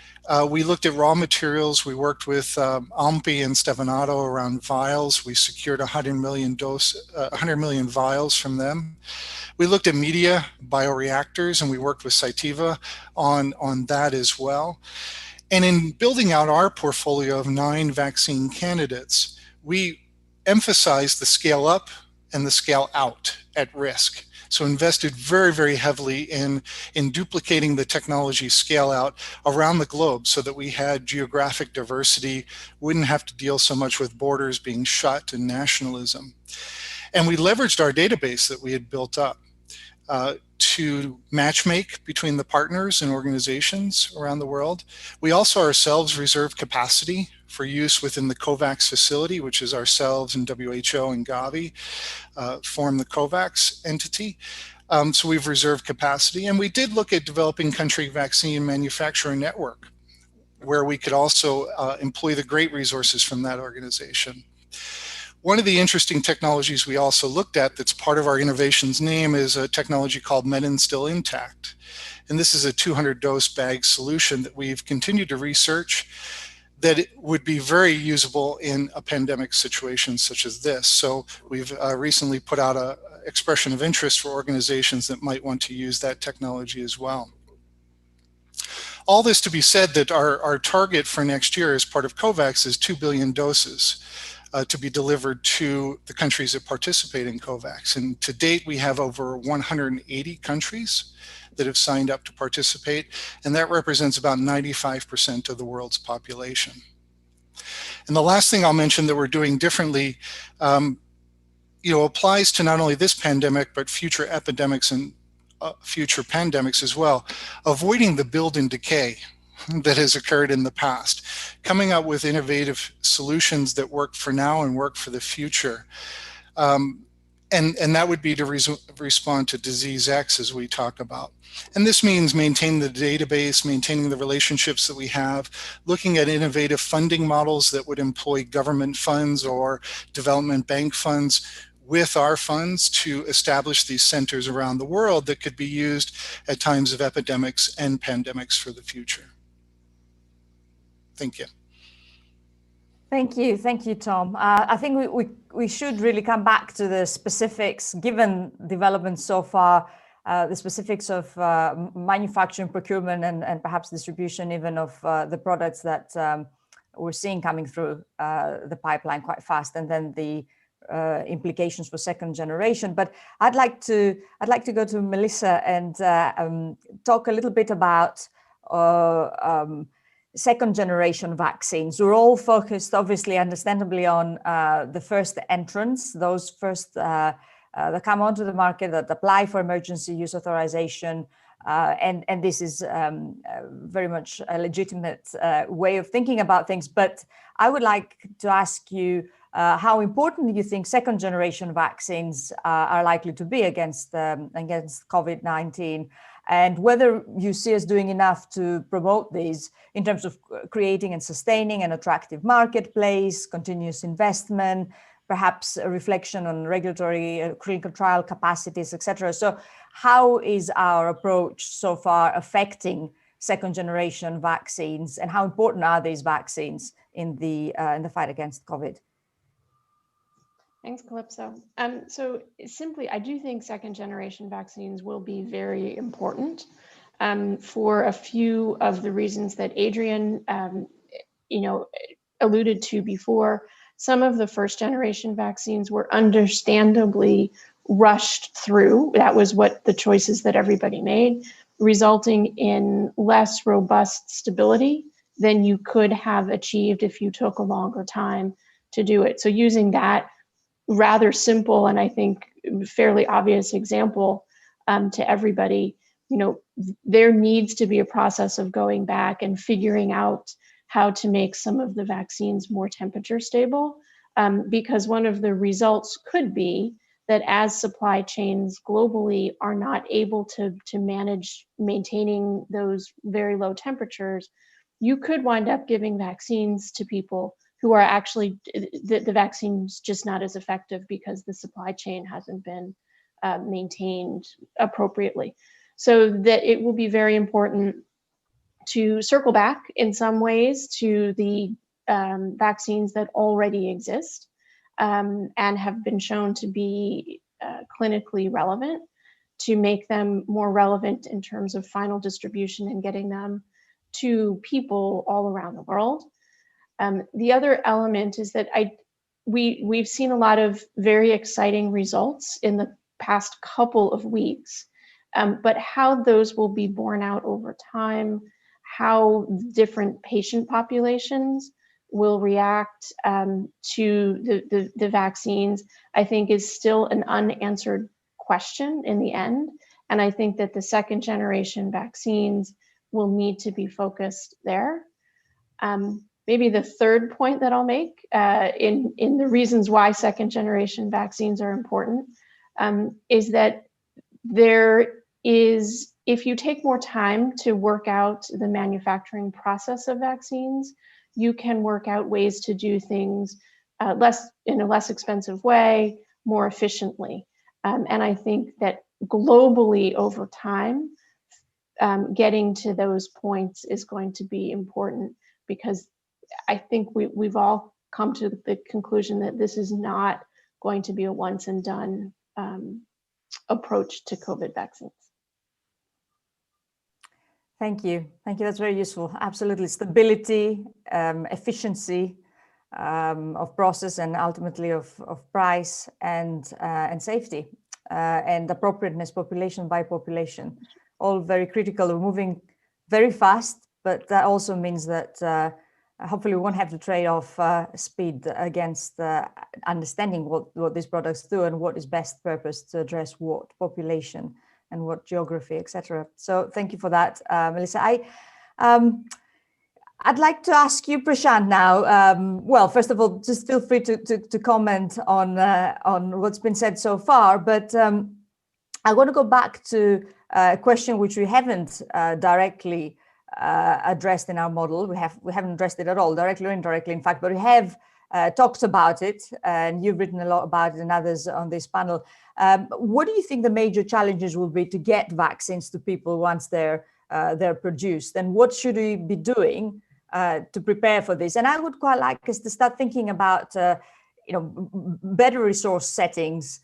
we looked at raw materials. We worked with Ampi and Stevanato around vials. We secured 100 million vials from them. We looked at media, bioreactors, and we worked with Cytiva on that as well. And in building out our portfolio of 9 vaccine candidates, we emphasized the scale up and the scale out at risk. So invested very, very heavily in duplicating the technology scale out around the globe so that we had geographic diversity, wouldn't have to deal so much with borders being shut and nationalism. And we leveraged our database that we had built up to matchmake between the partners and organizations around the world. We also ourselves reserve capacity for use within the COVAX facility, which is ourselves and WHO and Gavi form the COVAX entity. So we've reserved capacity, and we did look at developing country vaccine manufacturing network, where we could also employ the great resources from that organization. One of the interesting technologies we also looked at that's part of our innovations name is a technology called Still Intact. And this is a 200-dose bag solution that we've continued to research that it would be very usable in a pandemic situation such as this. So we've recently put out an expression of interest for organizations that might want to use that technology as well. All this to be said that our target for next year as part of COVAX is 2 billion doses. To be delivered to the countries that participate in COVAX. And to date, we have over 180 countries that have signed up to participate, and that represents about 95% of the world's population. And the last thing I'll mention that we're doing differently, applies to not only this pandemic, but future epidemics and future pandemics as well, avoiding the build and decay that has occurred in the past, coming up with innovative solutions that work for now and work for the future. And that would be to respond to disease X, as we talk about. And this means maintaining the database, maintaining the relationships that we have, looking at innovative funding models that would employ government funds or development bank funds with our funds to establish these centers around the world that could be used at times of epidemics and pandemics for the future. Thank you. Thank you, Tom. I think we should really come back to the specifics, given developments so far, the specifics of manufacturing, procurement, and perhaps distribution even of the products that we're seeing coming through the pipeline quite fast, and then the implications for second generation. But I'd like to go to Melissa and talk a little bit about second generation vaccines. We're all focused, obviously, understandably, on the first entrants, those first that come onto the market, that apply for emergency use authorization. And this is very much a legitimate way of thinking about things. But I would like to ask you how important you think second generation vaccines are likely to be against COVID-19, and whether you see us doing enough to promote these in terms of creating and sustaining an attractive marketplace, continuous investment, perhaps a reflection on regulatory clinical trial capacities, etc. So how is our approach so far affecting second generation vaccines, and how important are these vaccines in the fight against COVID? Thanks, Calypso. So simply, I do think second generation vaccines will be very important for a few of the reasons that Adrian, alluded to before. Some of the first generation vaccines were understandably rushed through. That was what the choices that everybody made, resulting in less robust stability than you could have achieved if you took a longer time to do it. So using that rather simple and I think fairly obvious example to everybody, there needs to be a process of going back and figuring out how to make some of the vaccines more temperature stable, because one of the results could be that as supply chains globally are not able to manage maintaining those very low temperatures, you could wind up giving vaccines to people who are actually, the vaccine's just not as effective because the supply chain hasn't been maintained appropriately. So that it will be very important to circle back in some ways to the vaccines that already exist and have been shown to be clinically relevant, to make them more relevant in terms of final distribution and getting them to people all around the world. The other element is that we've seen a lot of very exciting results in the past couple of weeks, but how those will be borne out over time, how different patient populations will react to the vaccines, I think is still an unanswered question in the end. And I think that the second generation vaccines will need to be focused there. Maybe the third point that I'll make in the reasons why second generation vaccines are important is that if you take more time to work out the manufacturing process of vaccines, you can work out ways to do things in a less expensive way, more efficiently. And I think that globally over time, getting to those points is going to be important, because I think we've all come to the conclusion that this is not going to be a once and done approach to COVID vaccines. Thank you. Thank you. That's very useful. Absolutely. Stability, efficiency of process, and ultimately of price and safety and appropriateness, population by population, all very critical. We're moving very fast, but that also means that hopefully we won't have to trade off speed against understanding what these products do and what is best purposed to address what population and what geography, etc. So thank you for that, Melissa. I'd like to ask you, Prashant, now. Well, first of all, just feel free to comment on what's been said so far. But I want to go back to a question which we haven't directly addressed in our model. We haven't addressed it at all, directly or indirectly, in fact, but we have talked about it, and you've written a lot about it, and others on this panel. What do you think the major challenges will be to get vaccines to people once they're produced, and what should we be doing to prepare for this? And I would quite like us to start thinking about better resource settings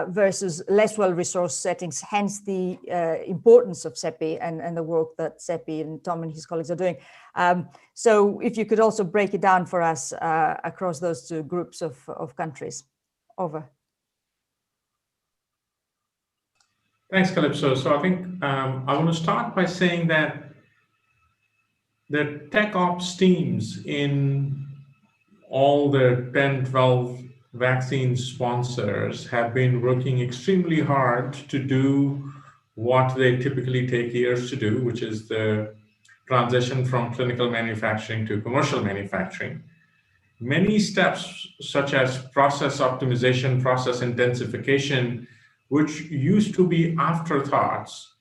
versus less well-resourced settings, hence the importance of CEPI and the work that CEPI and Tom and his colleagues are doing. So if you could also break it down for us across those two groups of countries. Over. Thanks, Calypso. So I think I want to start by saying that the tech ops teams in all the 10, 12 vaccine sponsors have been working extremely hard to do what they typically take years to do, which is the transition from clinical manufacturing to commercial manufacturing. Many steps such as process optimization, process intensification, which used to be afterthoughts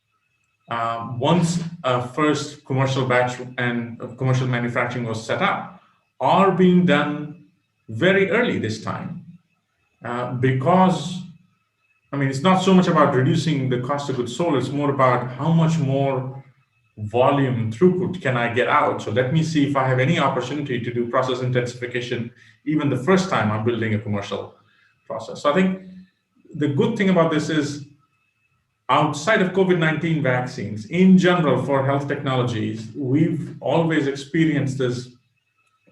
once a first commercial batch and commercial manufacturing was set up, are being done very early this time. Because, I mean, it's not so much about reducing the cost of goods sold, it's more about how much more volume throughput can I get out. So let me see if I have any opportunity to do process intensification even the first time I'm building a commercial process. So I think the good thing about this is, outside of COVID-19 vaccines, in general for health technologies, we've always experienced this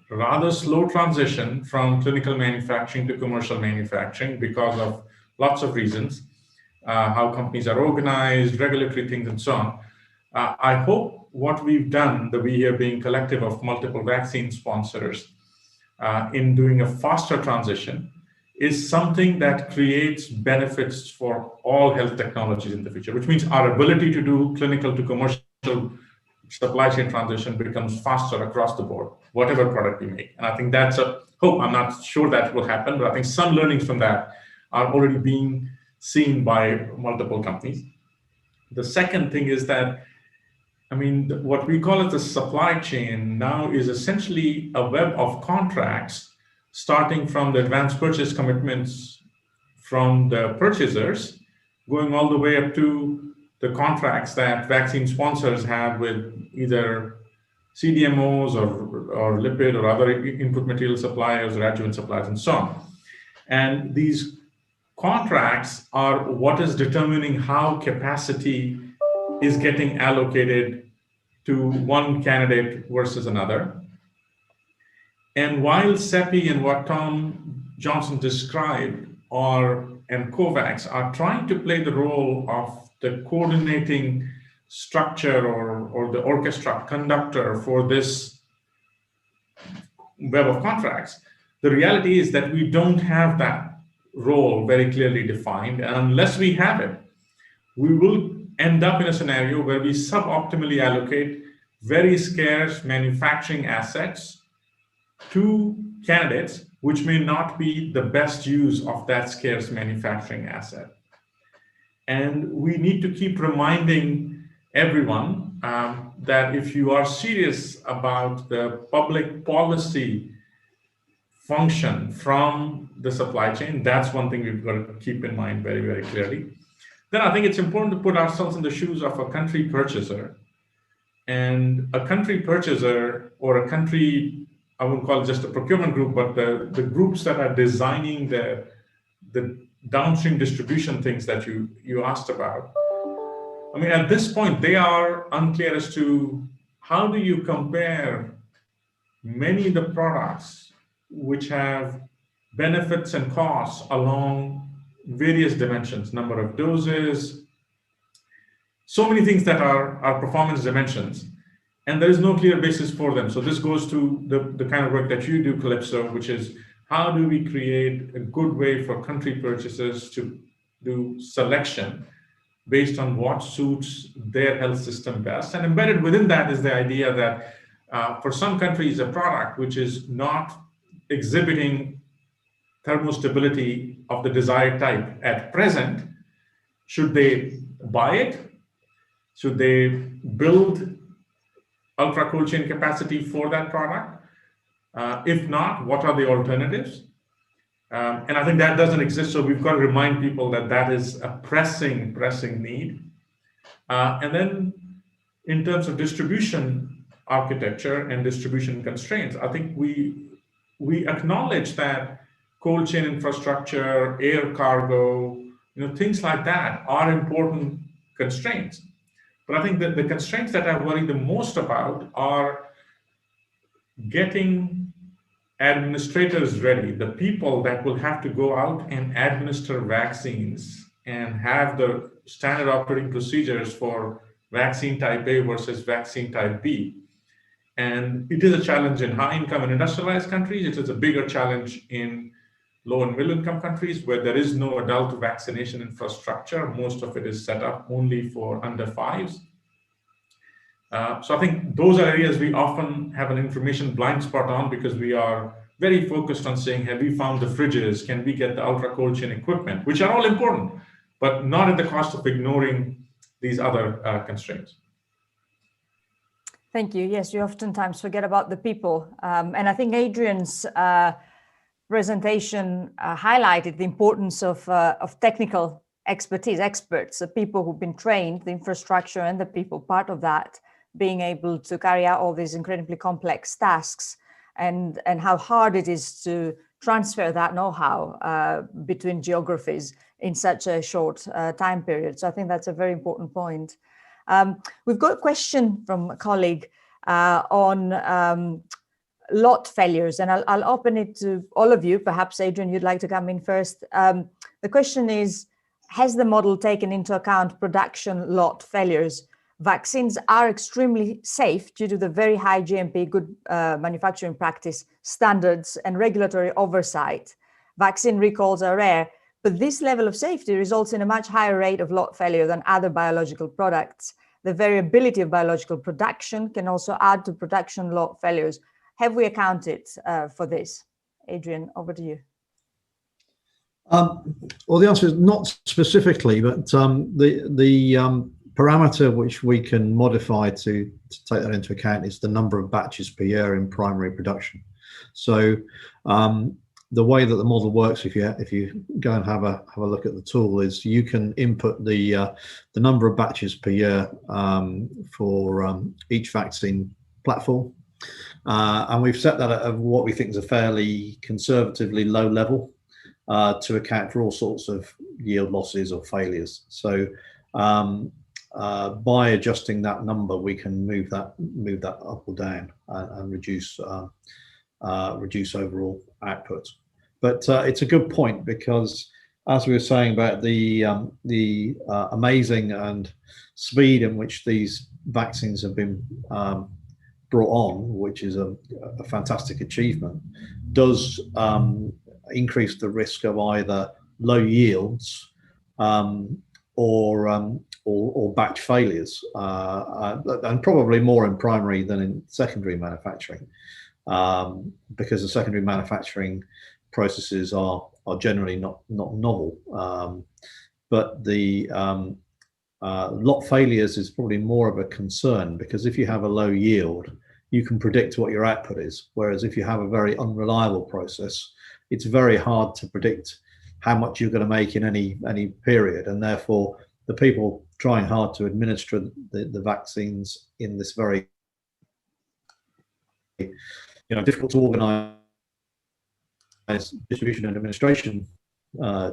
rather slow transition from clinical manufacturing to commercial manufacturing because of lots of reasons, how companies are organized, regulatory things, and so on. I hope what we've done, the we here being collective of multiple vaccine sponsors, in doing a faster transition, is something that creates benefits for all health technologies in the future, which means our ability to do clinical to commercial supply chain transition becomes faster across the board, whatever product we make. And I think that's a hope. I'm not sure that will happen, but I think some learnings from that are already being seen by multiple companies. The second thing is that, I mean, what we call it the supply chain now is essentially a web of contracts, starting from the advanced purchase commitments from the purchasers, going all the way up to the contracts that vaccine sponsors have with either CDMOs or lipid or other input material suppliers or adjuvant suppliers and so on. And these contracts are what is determining how capacity is getting allocated to one candidate versus another. And while CEPI and what Tom Johnson described and COVAX are trying to play the role of the coordinating structure or the orchestra conductor for this web of contracts. The reality is that we don't have that role very clearly defined, and unless we have it, we will end up in a scenario where we suboptimally allocate very scarce manufacturing assets to candidates, which may not be the best use of that scarce manufacturing asset. And we need to keep reminding everyone that if you are serious about the public policy function from the supply chain, that's one thing we've got to keep in mind very, very clearly. Then I think it's important to put ourselves in the shoes of a country purchaser. And a country purchaser, or a country, I wouldn't call it just a procurement group, but the groups that are designing the downstream distribution things that you asked about. I mean, at this point, they are unclear as to how do you compare many of the products which have benefits and costs along various dimensions, number of doses, so many things that are performance dimensions, and there is no clear basis for them. So this goes to the kind of work that you do, Calypso, which is how do we create a good way for country purchasers to do selection based on what suits their health system best. And embedded within that is the idea that for some countries, a product which is not exhibiting thermostability of the desired type at present, should they buy it? Should they build ultra cold chain capacity for that product? If not, what are the alternatives? And I think that doesn't exist, so we've got to remind people that that is a pressing need. And then in terms of distribution architecture and distribution constraints, I think we acknowledge that cold chain infrastructure, air cargo, things like that are important constraints. But I think that the constraints that I worry the most about are getting administrators ready, the people that will have to go out and administer vaccines and have the standard operating procedures for vaccine type A versus vaccine type B. And it is a challenge in high income and industrialized countries. It is a bigger challenge in low and middle income countries where there is no adult vaccination infrastructure. Most of it is set up only for under fives. So I think those are areas we often have an information blind spot on because we are very focused on saying, have we found the fridges? Can we get the ultra cold chain equipment, which are all important, but not at the cost of ignoring these other constraints. Thank you. Yes, we oftentimes forget about the people. And I think Adrian's presentation highlighted the importance of technical expertise, experts, the people who've been trained, the infrastructure and the people part of that, being able to carry out all these incredibly complex tasks, and how hard it is to transfer that know-how between geographies in such a short time period. So I think that's a very important point. We've got a question from a colleague on lot failures, and I'll open it to all of you. Perhaps, Adrian, you'd like to come in first. The question is, has the model taken into account production lot failures? Vaccines are extremely safe due to the very high GMP, good manufacturing practice standards and regulatory oversight. Vaccine recalls are rare, but this level of safety results in a much higher rate of lot failure than other biological products. The variability of biological production can also add to production lot failures. Have we accounted for this? Adrian, over to you. Well, the answer is not specifically, but the parameter which we can modify to take that into account is the number of batches per year in primary production. So the way that the model works, if you go and have a look at the tool, is you can input the number of batches per year for each vaccine platform, and we've set that at what we think is a fairly conservatively low level to account for all sorts of yield losses or failures. So by adjusting that number, we can move that up or down and reduce overall output. But it's a good point, because as we were saying about the amazing and speed in which these vaccines have been brought on, which is a fantastic achievement, does increase the risk of either low yields or batch failures, and probably more in primary than in secondary manufacturing, because the secondary manufacturing processes are generally not novel. But the lot failures is probably more of a concern, because if you have a low yield, you can predict what your output is. Whereas if you have a very unreliable process, it's very hard to predict how much you're going to make in any period. And therefore, the people trying hard to administer the vaccines in this very difficult to organize distribution and administration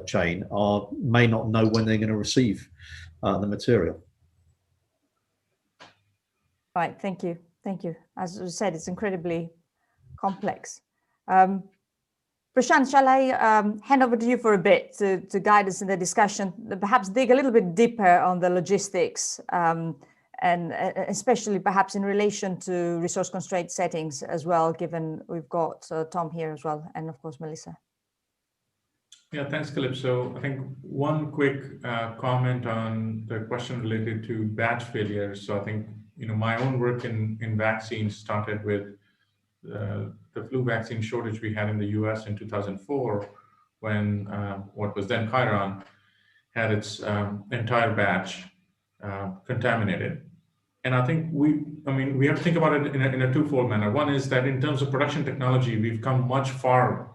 chain may not know when they're going to receive the material. Right, thank you. As you said, it's incredibly complex. Prashant, shall I hand over to you for a bit to guide us in the discussion, perhaps dig a little bit deeper on the logistics, and especially perhaps in relation to resource constraint settings as well, given we've got Tom here as well, and of course, Melissa. Yeah, thanks, Calypso. I think one quick comment on the question related to batch failures. So I think, my own work in vaccines started with the flu vaccine shortage we had in the US in 2004, when what was then Chiron had its entire batch contaminated. And I think we have to think about it in a twofold manner. One is that in terms of production technology, we've come much far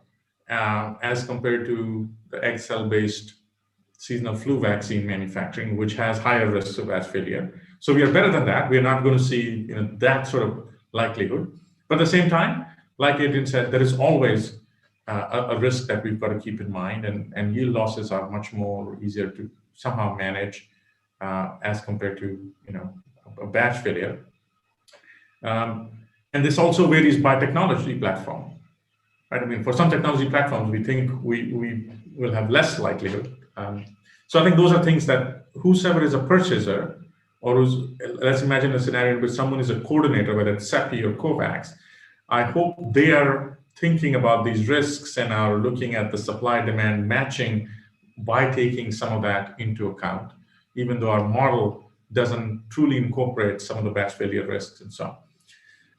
as compared to the egg cell-based seasonal flu vaccine manufacturing, which has higher risks of batch failure. So we are better than that. We are not going to see that sort of likelihood. But at the same time, like Adrian said, there is always a risk that we've got to keep in mind, and yield losses are much more easier to somehow manage as compared to a batch failure. And this also varies by technology platform. Right? I mean, for some technology platforms, we think we will have less likelihood. So I think those are things that whosoever is a purchaser, or let's imagine a scenario in which someone is a coordinator, whether it's CEPI or COVAX, I hope they are thinking about these risks and are looking at the supply-demand matching by taking some of that into account, even though our model doesn't truly incorporate some of the batch failure risks and so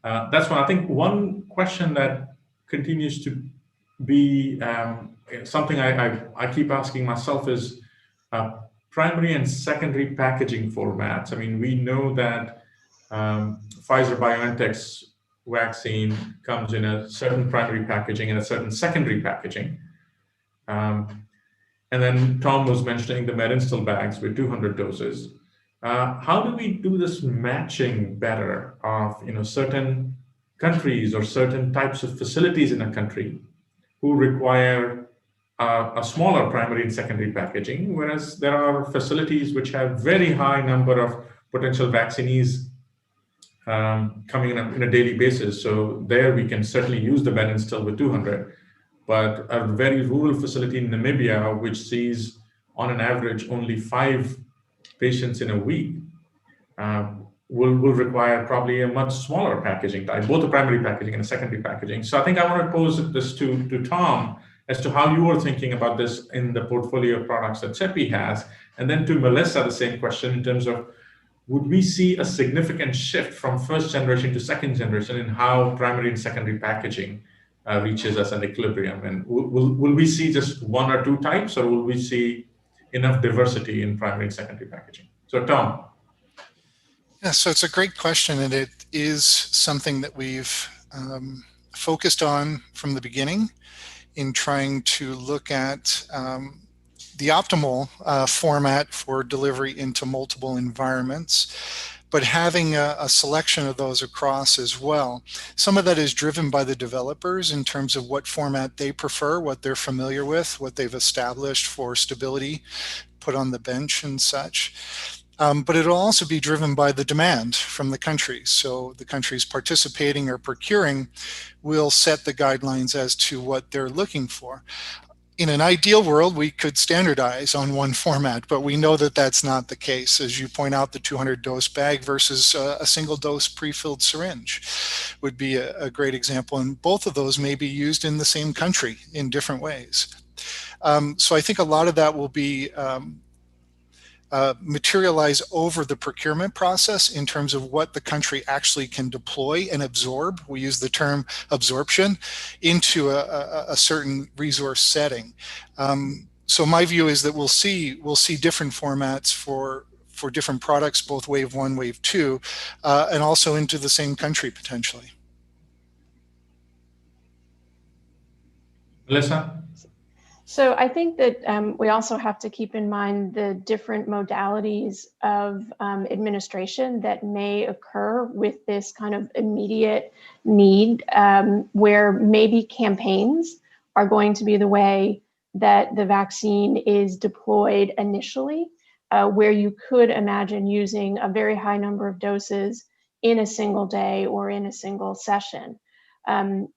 on. That's why I think one question that continues to be something I keep asking myself is primary and secondary packaging formats. I mean, we know that Pfizer-BioNTech's vaccine comes in a certain primary packaging and a certain secondary packaging. And then Tom was mentioning the MedInstill bags with 200 doses. How do we do this matching better of certain countries or certain types of facilities in a country who require a smaller primary and secondary packaging, whereas there are facilities which have very high number of potential vaccinees coming in a daily basis. So there we can certainly use the MedInstill with 200, but a very rural facility in Namibia, which sees on an average only 5 patients in a week, will require probably a much smaller packaging type, both a primary packaging and a secondary packaging. So I think I want to pose this to Tom as to how you were thinking about this in the portfolio of products that CEPI has, and then to Melissa, the same question in terms of, would we see a significant shift from first generation to second generation in how primary and secondary packaging reaches us an equilibrium? And will we see just one or two types, or will we see enough diversity in primary and secondary packaging? So Tom. Yeah, so it's a great question, and it is something that we've focused on from the beginning in trying to look at the optimal format for delivery into multiple environments, but having a selection of those across as well. Some of that is driven by the developers in terms of what format they prefer, what they're familiar with, what they've established for stability, put on the bench and such. But it'll also be driven by the demand from the countries. So the countries participating or procuring will set the guidelines as to what they're looking for. in an ideal world, we could standardize on one format, but we know that that's not the case. As you point out, the 200 dose bag versus a single dose pre-filled syringe would be a great example. And both of those may be used in the same country in different ways. So I think a lot of that will be materialize over the procurement process in terms of what the country actually can deploy and absorb. We use the term absorption into a certain resource setting. So my view is that we'll see different formats for different products, both wave 1, wave 2, and also into the same country potentially. Melissa? So I think that we also have to keep in mind the different modalities of administration that may occur with this kind of immediate need, where maybe campaigns are going to be the way that the vaccine is deployed initially, where you could imagine using a very high number of doses in a single day or in a single session.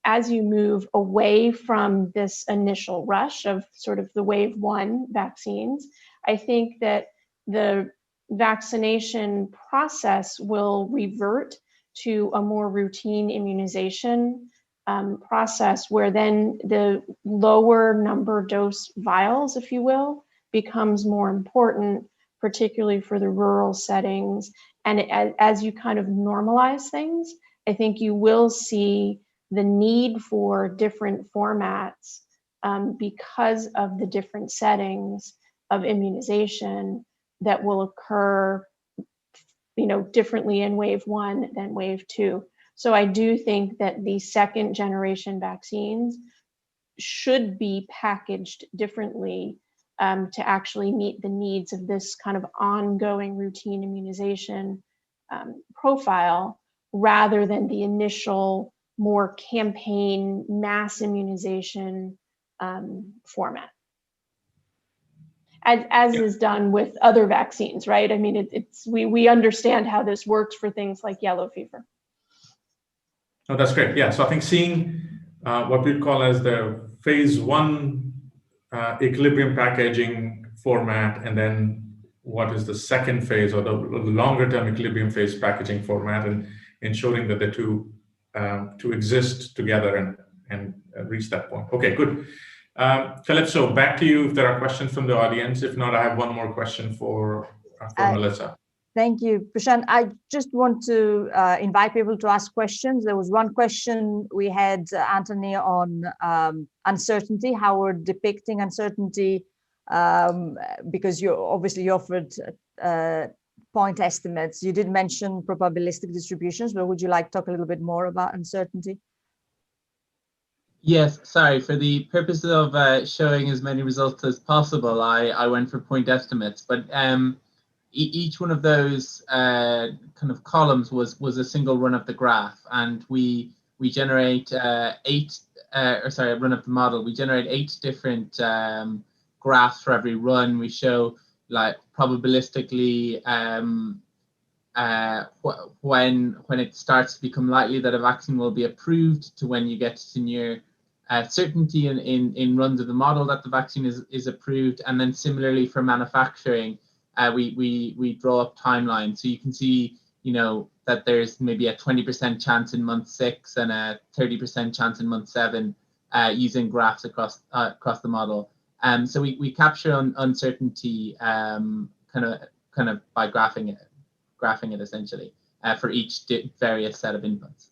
As you move away from this initial rush of sort of the wave 1 vaccines, I think that the vaccination process will revert to a more routine immunization process, where then the lower number dose vials, if you will, becomes more important, particularly for the rural settings. And as you kind of normalize things, I think you will see the need for different formats because of the different settings of immunization that will occur, differently in wave 1 than wave 2. So I do think that the second generation vaccines should be packaged differently to actually meet the needs of this kind of ongoing routine immunization profile, rather than the initial more campaign mass immunization format, as is done with other vaccines, right? I mean, we understand how this works for things like yellow fever. Oh, that's great. Yeah, so I think seeing what we'd call as the phase 1 equilibrium packaging format, and then what is the second phase or the longer term equilibrium phase packaging format, and ensuring that the two to exist together and reach that point. Okay, good. Calypso, back to you if there are questions from the audience. If not, I have one more question for Melissa. Thank you, Prashant. I just want to invite people to ask questions. There was one question we had, Anthony, on uncertainty, how we're depicting uncertainty, because you obviously offered point estimates. You did mention probabilistic distributions, but would you like to talk a little bit more about uncertainty? Yes, sorry, for the purpose of showing as many results as possible, I went for point estimates, but each one of those kind of columns was a single run of the graph, and we generate run of the model. We generate 8 different graphs for every run. We show like probabilistically when it starts to become likely that a vaccine will be approved, to when you get to near certainty in runs of the model that the vaccine is approved. And then similarly for manufacturing, we draw up timelines. So you can see, that there's maybe a 20% chance in month 6 and a 30% chance in month 7 using graphs across the model. So we capture uncertainty kind of by graphing it essentially for each various set of inputs.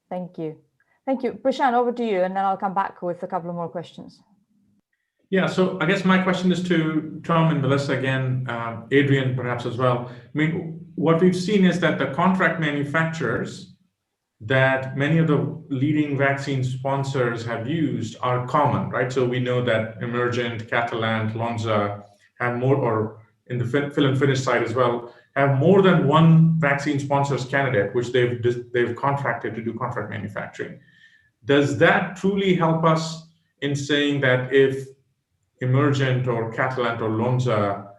Thank you. Thank you. Prashant, over to you, and then I'll come back with a couple of more questions. Yeah, so I guess my question is to Tom and Melissa again, Adrian perhaps as well. I mean, what we've seen is that the contract manufacturers that many of the leading vaccine sponsors have used are common, right? So we know that Emergent, Catalent, Lonza have more, or in the fill and finish side as well, have more than one vaccine sponsor's candidate, which they've contracted to do contract manufacturing. Does that truly help us in saying that if Emergent or Catalent or Lonza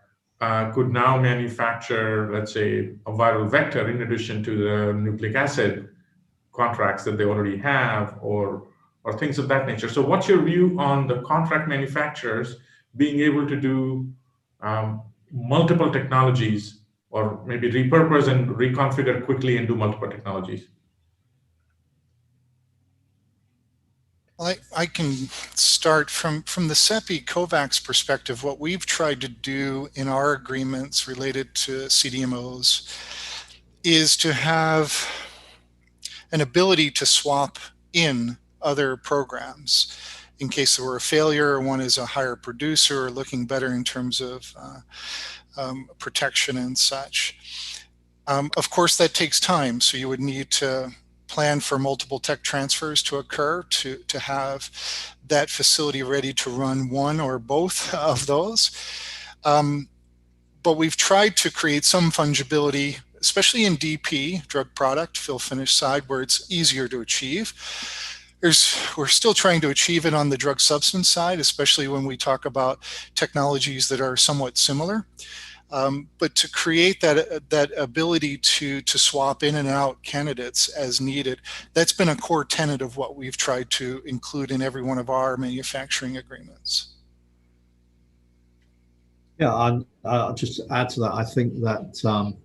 could now manufacture, let's say, a viral vector in addition to the nucleic acid contracts that they already have, or or things of that nature. So what's your view on the contract manufacturers being able to do multiple technologies, or maybe repurpose and reconfigure quickly and do multiple technologies? Well, I can start from the CEPI COVAX perspective. What we've tried to do in our agreements related to CDMOs is to have an ability to swap in other programs in case there were a failure, one is a higher producer or looking better in terms of protection and such. Of course, that takes time, so you would need to plan for multiple tech transfers to occur to have that facility ready to run one or both of those. But we've tried to create some fungibility, especially in DP, drug product, fill finish side, where it's easier to achieve. We're still trying to achieve it on the drug substance side, especially when we talk about technologies that are somewhat similar. But to create that ability to swap in and out candidates as needed, that's been a core tenet of what we've tried to include in every one of our manufacturing agreements. Yeah, I'll just add to that. I think that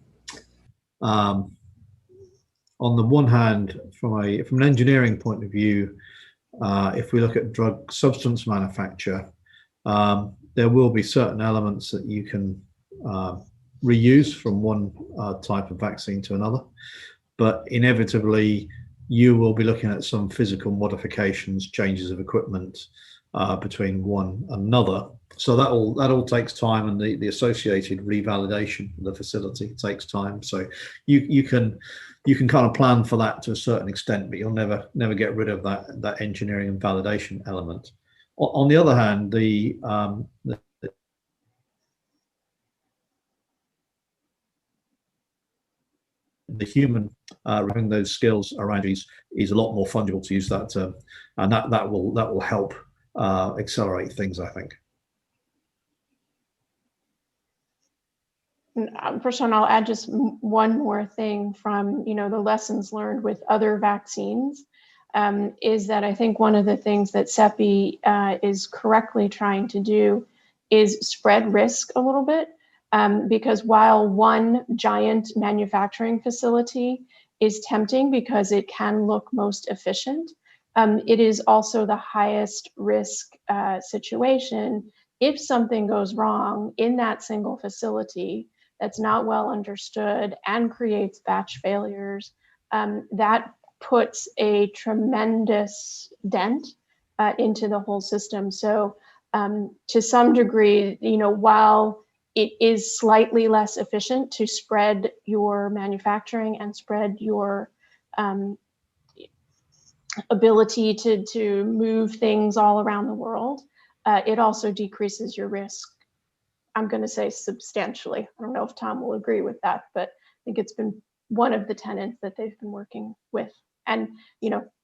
on the one hand, from an engineering point of view, if we look at drug substance manufacture, there will be certain elements that you can reuse from one type of vaccine to another, but inevitably you will be looking at some physical modifications, changes of equipment between one and another. So that all takes time, and the associated revalidation of the facility takes time. So you can kind of plan for that to a certain extent, but you'll never get rid of that engineering and validation element. On the other hand, the human having those skills around is a lot more fungible, to use that term, and that will help accelerate things, I think. Prashant, I'll add just one more thing from the lessons learned with other vaccines, is that I think one of the things that CEPI is correctly trying to do is spread risk a little bit, because while one giant manufacturing facility is tempting because it can look most efficient, it is also the highest risk situation. If something goes wrong in that single facility that's not well understood and creates batch failures, that puts a tremendous dent into the whole system. So to some degree, while it is slightly less efficient to spread your manufacturing and spread your ability to move things all around the world, it also decreases your risk, I'm going to say, substantially. I don't know if Tom will agree with that, but I think it's been one of the tenets that they've been working with. And,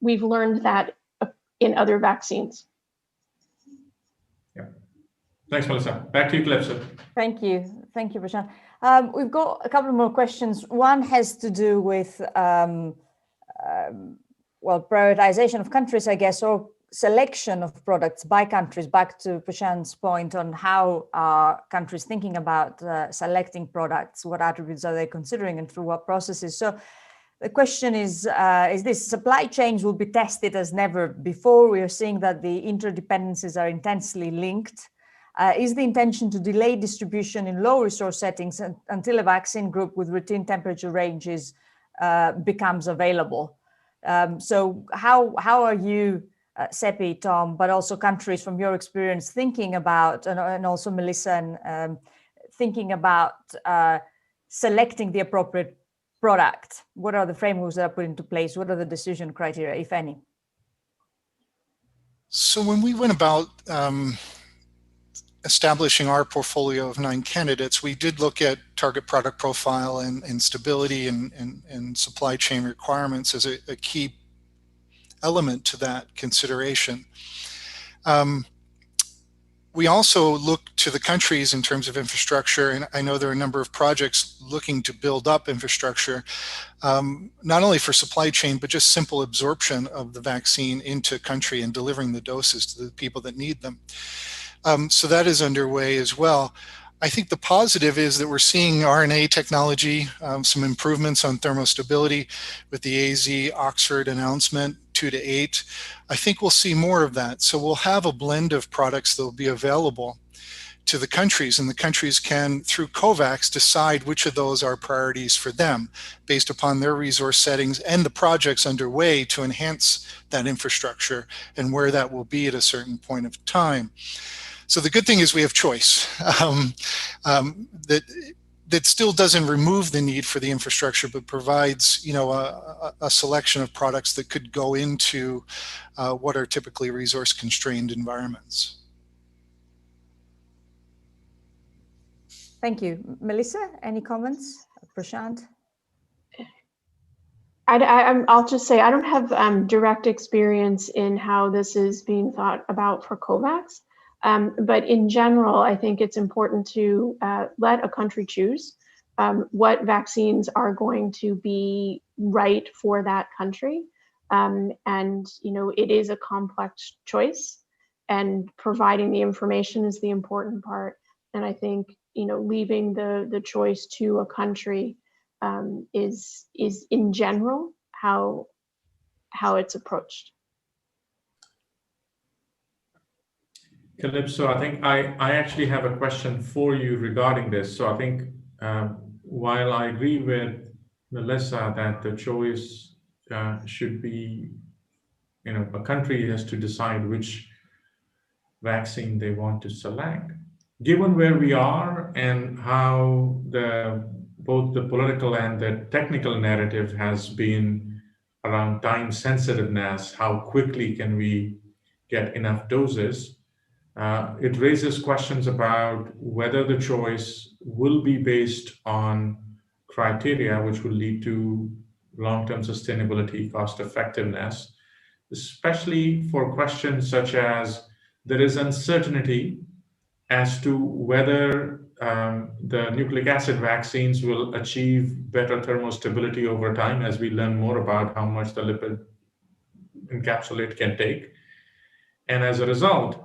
we've learned that in other vaccines. Yeah. Thanks, Melissa. Back to you, Calypso. Thank you, Prashant. We've got a couple more questions. One has to do with, prioritization of countries, I guess, or selection of products by countries. Back to Prashant's point on how are countries thinking about selecting products, what attributes are they considering, and through what processes. So the question is this: supply chains will be tested as never before. We are seeing that the interdependencies are intensely linked. Is the intention to delay distribution in low resource settings until a vaccine group with routine temperature ranges becomes available? So how are you, CEPI, Tom, but also countries from your experience thinking about, and also Melissa, thinking about selecting the appropriate product? What are the frameworks that are put into place? What are the decision criteria, if any? So when we went about establishing our portfolio of 9 candidates, we did look at target product profile and stability and supply chain requirements as a key We also look to the countries in terms of infrastructure, and I know there are a number of projects looking to build up infrastructure, not only for supply chain, but just simple absorption of the vaccine into country and delivering the doses to the people that need them. So that is underway as well. I think the positive is that we're seeing RNA technology, some improvements on thermostability with the AZ Oxford announcement, 2 to 8. I think we'll see more of that. So we'll have a blend of products that will be available to the countries, and the countries can, through COVAX, decide which of those are priorities for them based upon their resource settings and the projects underway to enhance that infrastructure and where that will be at a certain point of time. So the good thing is we have choice. That still doesn't remove the need for the infrastructure, but provides, you know, a selection of products that could go into what are typically resource-constrained environments. Thank you. Melissa, any comments? Prashant? I'll just say I don't have direct experience in how this is being thought about for COVAX. But in general, I think it's important to let a country choose what vaccines are going to be right for that country. And, you know, it is a complex choice, and providing the information is the important part. And I think, you know, leaving the choice to a country is in general how it's approached. Calypso, I think I actually have a question for you regarding this. So I think while I agree with Melissa that the choice should be, you know, a country has to decide which vaccine they want to select. Given where we are and how both the political and the technical narrative has been around time sensitiveness, how quickly can we get enough doses? It raises questions about whether the choice will be based on criteria which will lead to long-term sustainability, cost effectiveness, especially for questions such as there is uncertainty as to whether the nucleic acid vaccines will achieve better thermostability over time as we learn more about how much the lipid encapsulate can take. And as a result,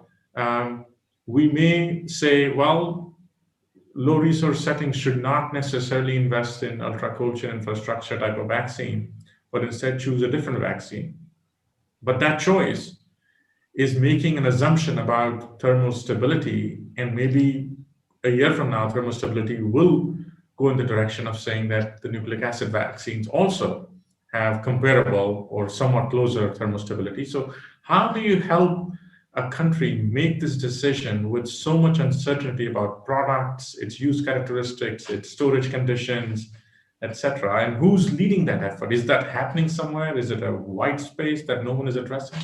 we may say, well, low resource settings should not necessarily invest in ultra cold chain infrastructure type of vaccine, but instead choose a different vaccine. But that choice is making an assumption about thermostability, and maybe a year from now, thermostability will go in the direction of saying that the nucleic acid vaccines also have comparable or somewhat closer thermostability. So how do you help a country make this decision with so much uncertainty about products, its use characteristics, its storage conditions, etc.? And who's leading that effort? Is that happening somewhere? Is it a white space that no one is addressing?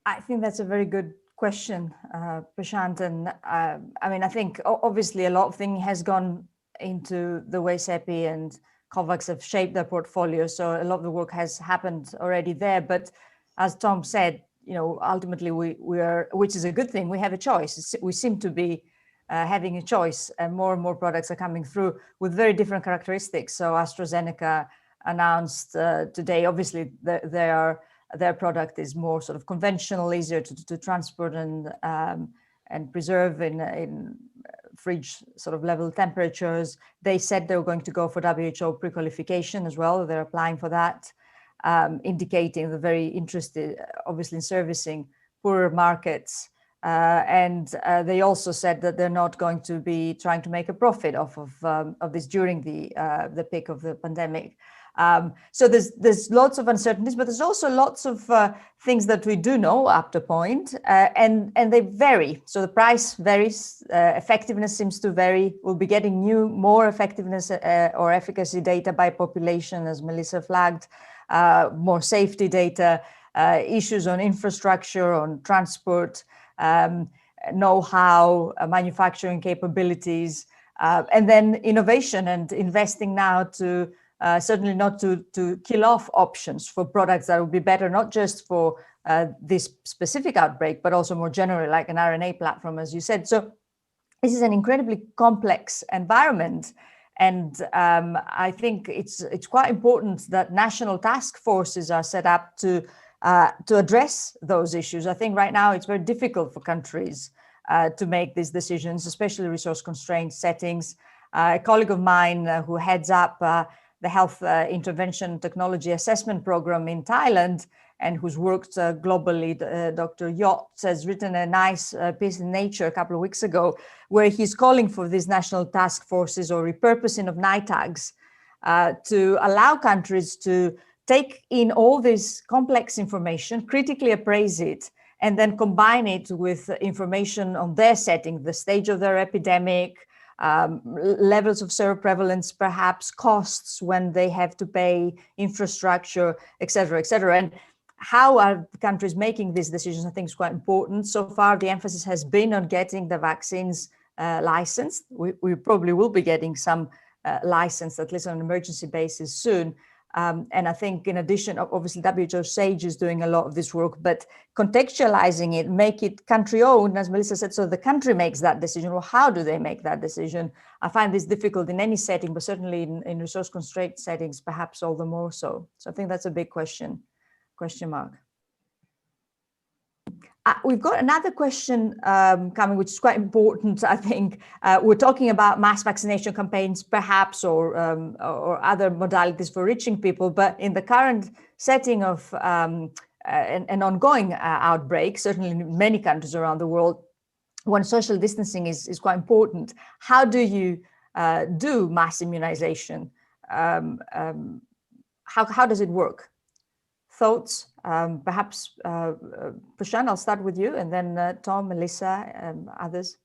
I think that's a very good question, Prashant. And I mean, I think obviously a lot of things has gone into the way CEPI and COVAX have shaped their portfolio. So a lot of the work has happened already there. But as Tom said, you know, ultimately we are, which is a good thing, we have a choice. We seem to be having a choice, and more products are coming through with very different characteristics. So AstraZeneca announced today, obviously their product is more sort of conventional, easier to transport and preserve in fridge sort of level temperatures. They said they were going to go for WHO pre-qualification as well. They're applying for that. Indicating they're very interested, obviously, in servicing poorer markets. And they also said that they're not going to be trying to make a profit off of this during the peak of the pandemic. So there's lots of uncertainties, but there's also lots of things that we do know up to a point, and they vary. So the price varies, effectiveness seems to vary. We'll be getting more effectiveness or efficacy data by population, as Melissa flagged. More safety data, issues on infrastructure, on transport, know-how, manufacturing capabilities, and then innovation and investing now to certainly not to kill off options for products that would be better, not just for this specific outbreak, but also more generally, like an RNA platform, as you said. So this is an incredibly complex environment. And I think it's quite important that national task forces are set up to address those issues. I think right now it's very difficult for countries to make these decisions, especially resource-constrained settings. A colleague of mine who heads up the Health Intervention Technology Assessment Program in Thailand and who's worked globally, Dr. Yacht, has written a nice piece in Nature a couple of weeks ago where he's calling for these national task forces or repurposing of NITAGs to allow countries to take in all this complex information, critically appraise it, and then combine it with information on their setting, the stage of their epidemic, levels of seroprevalence, perhaps costs when they have to pay, infrastructure, et cetera, et cetera. And how are countries making these decisions, I think, is quite important. So far, the emphasis has been on getting the vaccines licensed. We probably will be getting some licensed, at least on an emergency basis soon. And I think in addition, obviously WHO SAGE is doing a lot of this work, but contextualizing it, make it country owned, as Melissa said, so the country makes that decision. Well, how do they make that decision? I find this difficult in any setting, but certainly in resource constrained settings, perhaps all the more so. So I think that's a big question mark. We've got another question coming, which is quite important, I think. We're talking about mass vaccination campaigns, perhaps, or other modalities for reaching people. But in the current setting of an ongoing outbreak, certainly in many countries around the world, when social distancing is quite important, how do you do mass immunization? How does it work? Thoughts? Perhaps, Prashant, I'll start with you, and then Tom, Melissa, others.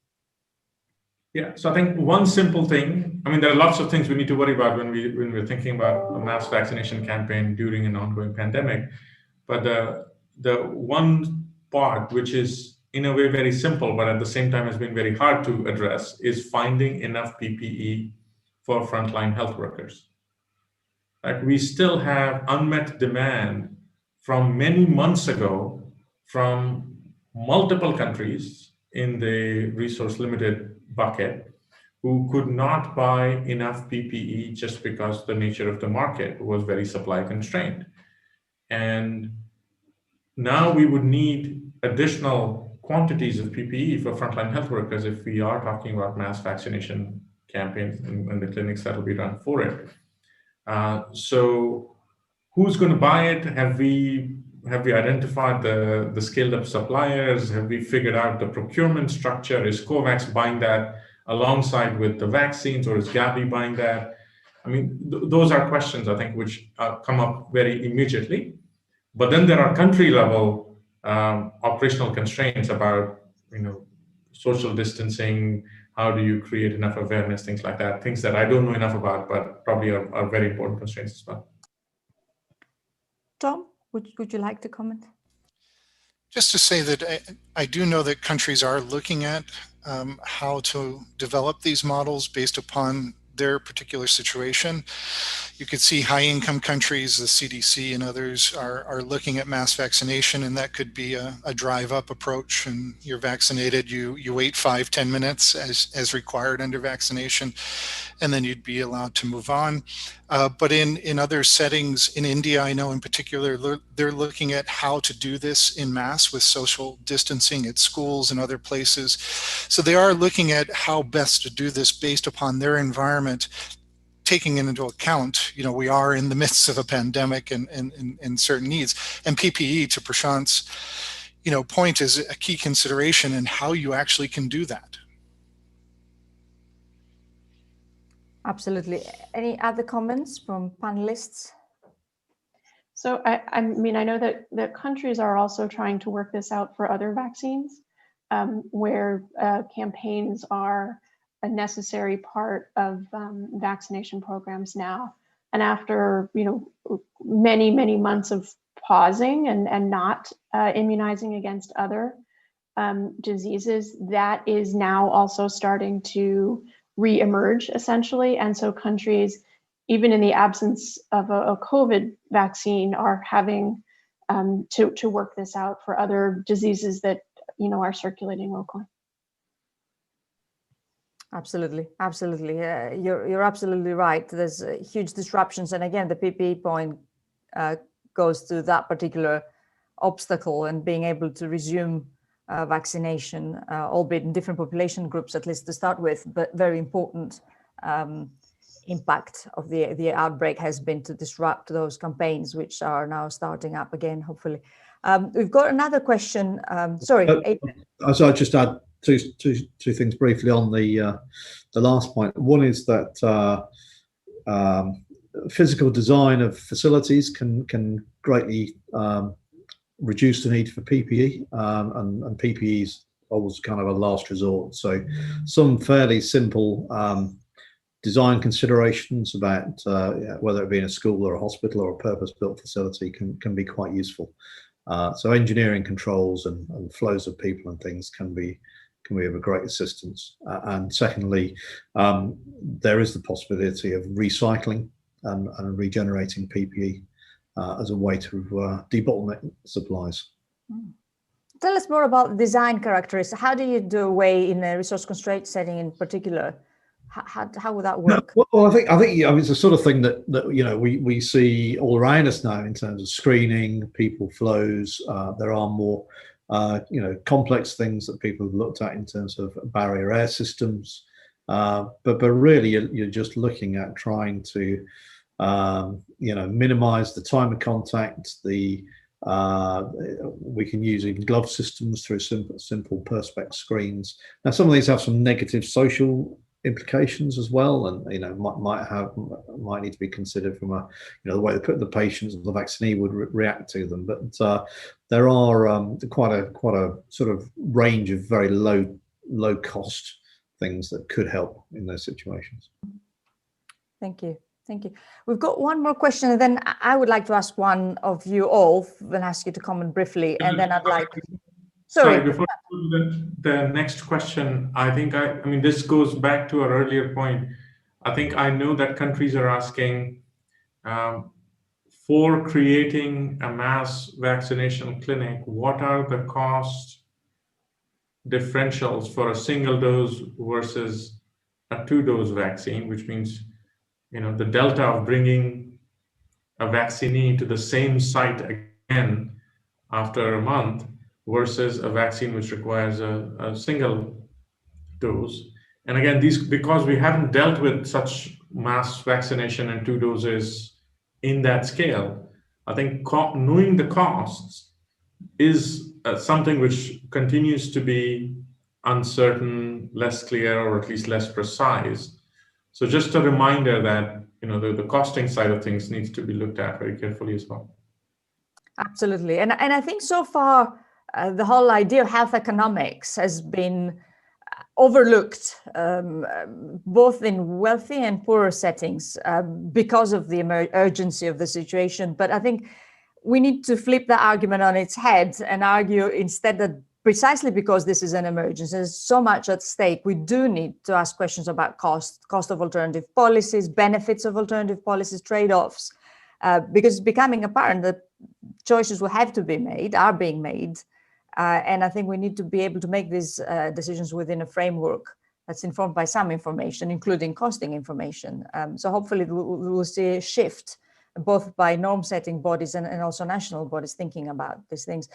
Yeah, so I think one simple thing, I mean, there are lots of things we need to worry about when we're thinking about a mass vaccination campaign during an ongoing pandemic. But the one part, which is in a way very simple, but at the same time has been very hard to address, is finding enough PPE for frontline health workers. Like, we still have unmet demand from many months ago from multiple countries in the resource limited bucket who could not buy enough PPE just because the nature of the market was very supply constrained. And now we would need additional quantities of PPE for frontline health workers if we are talking about mass vaccination campaigns and the clinics that will be run for it. So who's going to buy it? Have we identified the scaled up suppliers? Have we figured out the procurement structure? Is COVAX buying that alongside with the vaccines, or is Gavi buying that? I mean, those are questions, I think, which come up very immediately. But then there are country level operational constraints about, social distancing. How do you create enough awareness, things like that, things that I don't know enough about, but probably are very important constraints as well. Tom, would you like to comment? Just to say that I do know that countries are looking at how to develop these models based upon their particular situation. You could see high-income countries, the CDC and others are looking at mass vaccination, and that could be a drive-up approach. And you're vaccinated, you wait 5-10 minutes as required under vaccination, and then you'd be allowed to move on. But in other settings, in India, I know in particular, they're looking at how to do this in mass with social distancing at schools and other places. So they are looking at how best to do this based upon their environment, taking into account, we are in the midst of a pandemic and certain needs. And PPE, to Prashant's, point, is a key consideration in how you actually can do that. Absolutely. Any other comments from panelists? So I mean, I know that countries are also trying to work this out for other vaccines, where campaigns are a necessary part of vaccination programs now. And after many months of pausing and not immunizing against other diseases, that is now also starting to re-emerge essentially. And so countries even in the absence of a COVID vaccine, are having to work this out for other diseases that are circulating locally. Absolutely, absolutely. You're absolutely right. There's huge disruptions, and again, the PPE point goes to that particular obstacle and being able to resume vaccination, albeit in different population groups, at least to start with. But very important impact of the outbreak has been to disrupt those campaigns, which are now starting up again, hopefully. We've got another question. Sorry. So I'll just add two things briefly on the last point. One is that physical design of facilities can greatly reduce the need for PPE, and PPE is always kind of a last resort. So some fairly simple design considerations about whether it be in a school or a hospital or a purpose-built facility can be quite useful. So engineering controls and flows of people and things can be of a great assistance. And secondly, there is the possibility of recycling and regenerating PPE as a way to debottleneck supplies. Tell us more about design characteristics. How do you do away in a resource constraint setting in particular? How would that work? Well, I think it's the sort of thing that we see all around us now in terms of screening, people flows. There are more complex things that people have looked at in terms of barrier air systems, but really you're just looking at trying to minimize the time of contact. We can use even glove systems through simple perspex screens. Now some of these have some negative social implications as well, and might need to be considered from the way the patients or the vaccinee would react to them. But there are quite a sort of range of very low cost things that could help in those situations. Thank you. We've got one more question, and then I would like to ask one of you all and ask you to comment briefly, and then I'd like. Sorry, before the next question, I mean, this goes back to our earlier point. I know that countries are asking for creating a mass vaccination clinic, what are the cost differentials for a single dose versus a 2-dose vaccine, which means, the delta of bringing a vaccinee to the same site again after a month versus a vaccine which requires a single dose. And again, because we haven't dealt with such mass vaccination and 2 doses in that scale, I think knowing the costs is something which continues to be uncertain, less clear, or at least less precise. So just a reminder that the costing side of things needs to be looked at very carefully as well. Absolutely, and I think so far the whole idea of health economics has been overlooked, both in wealthy and poorer settings, because of the urgency of the situation. But I think we need to flip that argument on its head and argue instead that precisely because this is an emergency, there's so much at stake, we do need to ask questions about cost of alternative policies, benefits of alternative policies, trade-offs, because it's becoming apparent that choices will have to be made, are being made. And I think we need to be able to make these decisions within a framework that's informed by some information, including costing information. So hopefully we'll see a shift, both by norm-setting bodies and also national bodies thinking about these things.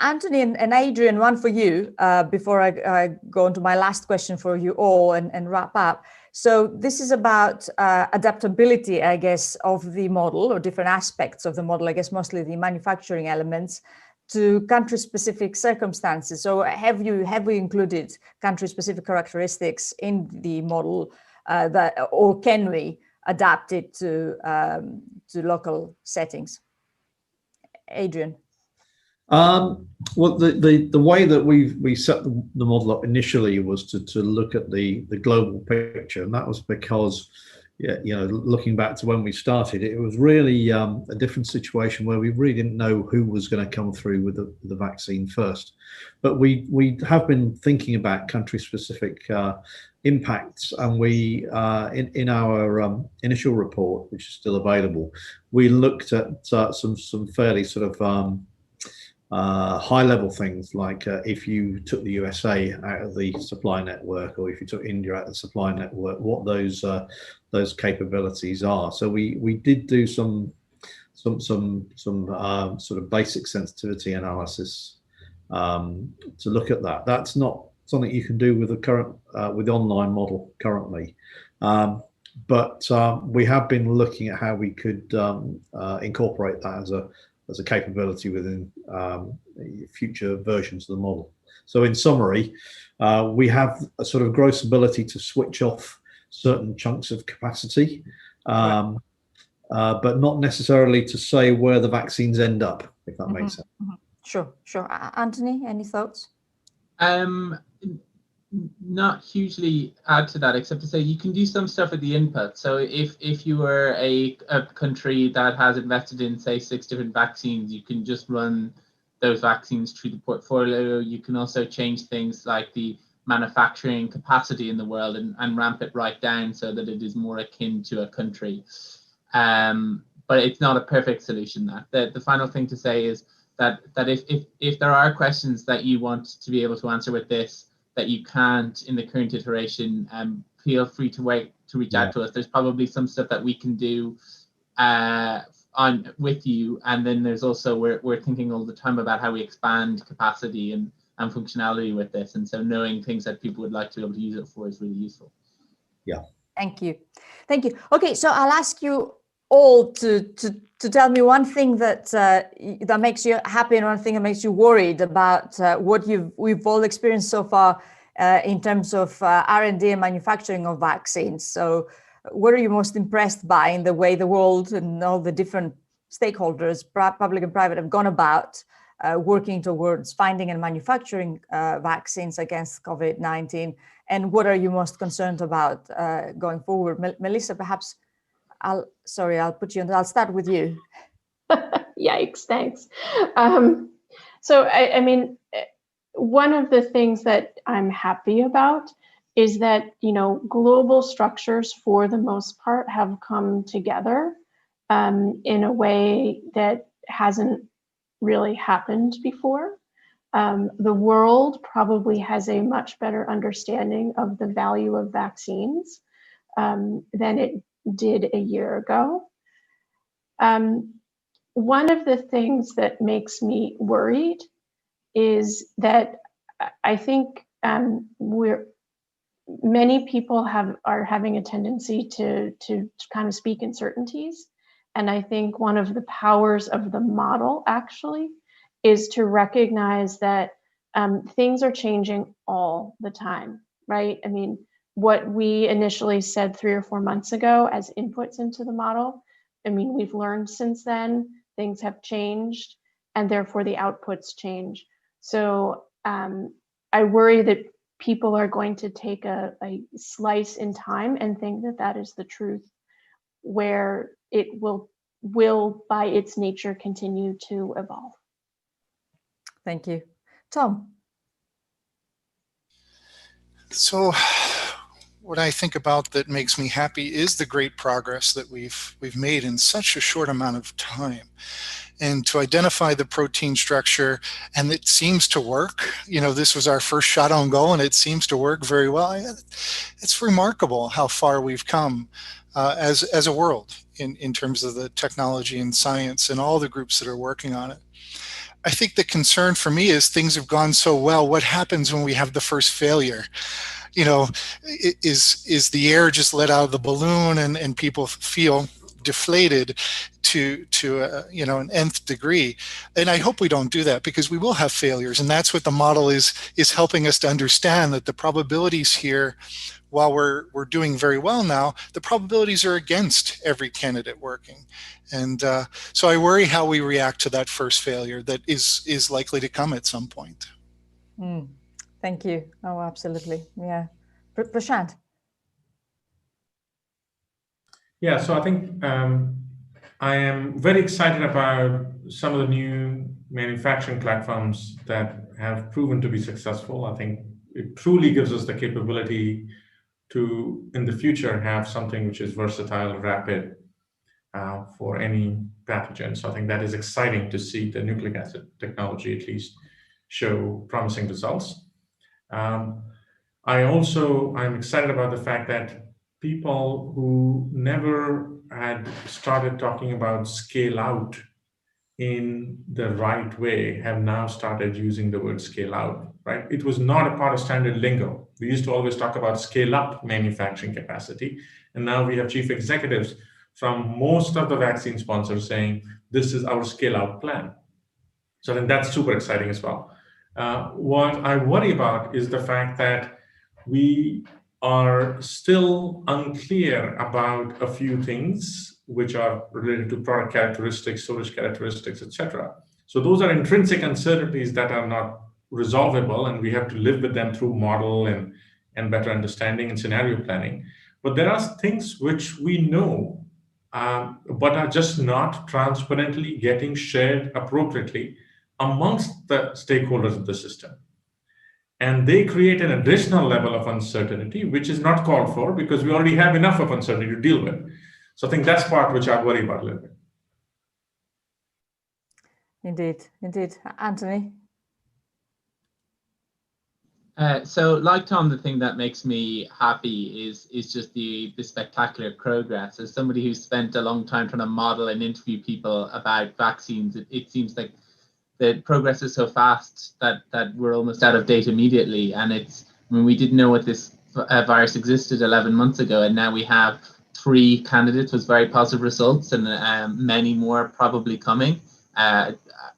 Anthony and Adrian, one for you, before I go on to my last question for you all and wrap up. So this is about adaptability, I guess, of the model, or different aspects of the model, I guess mostly the manufacturing elements, to country-specific circumstances. So have we included country-specific characteristics in the model, or can we adapt it to local settings? Adrian. Well, the way that we set the model up initially was to look at the global picture, and that was because yeah, looking back to when we started, it was really a different situation where we really didn't know who was going to come through with the vaccine first. But we have been thinking about country-specific impacts, and we in our initial report, which is still available, we looked at some fairly sort of high-level things, like if you took the USA out of the supply network, or if you took India out of the supply network, what those capabilities are. So we did do some sort of basic sensitivity analysis to look at that. That's not something you can do with the current with the online model currently, but we have been looking at how we could incorporate that as a capability within future versions of the model. So in summary, we have a sort of gross ability to switch off certain chunks of capacity, but not necessarily to say where the vaccines end up, if that makes sense. Sure. Anthony, any thoughts? Not hugely add to that, except to say you can do some stuff at the input. So if you were a country that has invested in, say, 6 different vaccines, you can just run those vaccines through the portfolio. You can also change things like the manufacturing capacity in the world and ramp it right down so that it is more akin to a country. But it's not a perfect solution. The final thing to say is that if there are questions that you want to be able to answer with this that you can't in the current iteration, feel free to reach out to us. There's probably some stuff that we can do on with you, and then there's also we're thinking all the time about how we expand capacity and functionality with this, and so knowing things that people would like to be able to use it for is really useful. Yeah. Thank you. Okay, so I'll ask you all to tell me one thing that makes you happy and one thing that makes you worried about what we've all experienced so far in terms of R&D and manufacturing of vaccines. So what are you most impressed by in the way the world and all the different stakeholders, public and private, have gone about working towards finding and manufacturing vaccines against COVID-19? And what are you most concerned about going forward? Melissa, perhaps I'll put you on. I'll start with you. Yikes, thanks. So I mean, one of the things that I'm happy about is that, global structures for the most part have come together in a way that hasn't really happened before. The world probably has a much better understanding of the value of vaccines than it did a year ago. One of the things that makes me worried is that I think many people are having a tendency to kind of speak in certainties. And I think one of the powers of the model actually is to recognize that things are changing all the time, right? I mean, what we initially said 3 or 4 months ago as inputs into the model, I mean, we've learned since then, things have changed, and therefore the outputs change. So I worry that people are going to take a slice in time and think that that is the truth, where it will by its nature continue to evolve. Thank you. Tom? So what I think about that makes me happy is the great progress that we've made in such a short amount of time. And to identify the protein structure, and it seems to work. This was our first shot on goal, and it seems to work very well. It's remarkable how far we've come as a world in terms of the technology and science and all the groups that are working on it. I think the concern for me is things have gone so well. What happens when we have the first failure? Is the air just let out of the balloon and people feel deflated to an nth degree? And I hope we don't do that, because we will have failures, and that's what the model is helping us to understand, that the probabilities here, while we're doing very well now, the probabilities are against every candidate working. And so I worry how we react to that first failure that is likely to come at some point. Thank you. Oh, absolutely. Yeah. Prashant? Yeah, so I think I am very excited about some of the new manufacturing platforms that have proven to be successful. I think it truly gives us the capability to, in the future, have something which is versatile, rapid for any pathogen. So I think that is exciting to see the nucleic acid technology at least show promising results. I'm excited about the fact that people who never had started talking about scale out in the right way have now started using the word scale out, right? It was not a part of standard lingo. We used to always talk about scale up manufacturing capacity. And now we have chief executives from most of the vaccine sponsors saying, this is our scale out plan. So then that's super exciting as well. What I worry about is the fact that we are still unclear about a few things which are related to product characteristics, storage characteristics, etc. So those are intrinsic uncertainties that are not resolvable, and we have to live with them through model and better understanding and scenario planning. But there are things which we know, but are just not transparently getting shared appropriately amongst the stakeholders of the system. And they create an additional level of uncertainty, which is not called for because we already have enough of uncertainty to deal with. So I think that's part which I worry about a little bit. Indeed. Anthony? So like Tom, the thing that makes me happy is just the spectacular progress. As somebody who's spent a long time trying to model and interview people about vaccines, it seems like the progress is so fast that we're almost out of date immediately. And we didn't know what this virus existed 11 months ago, and now we have 3 candidates with very positive results, and many more probably coming.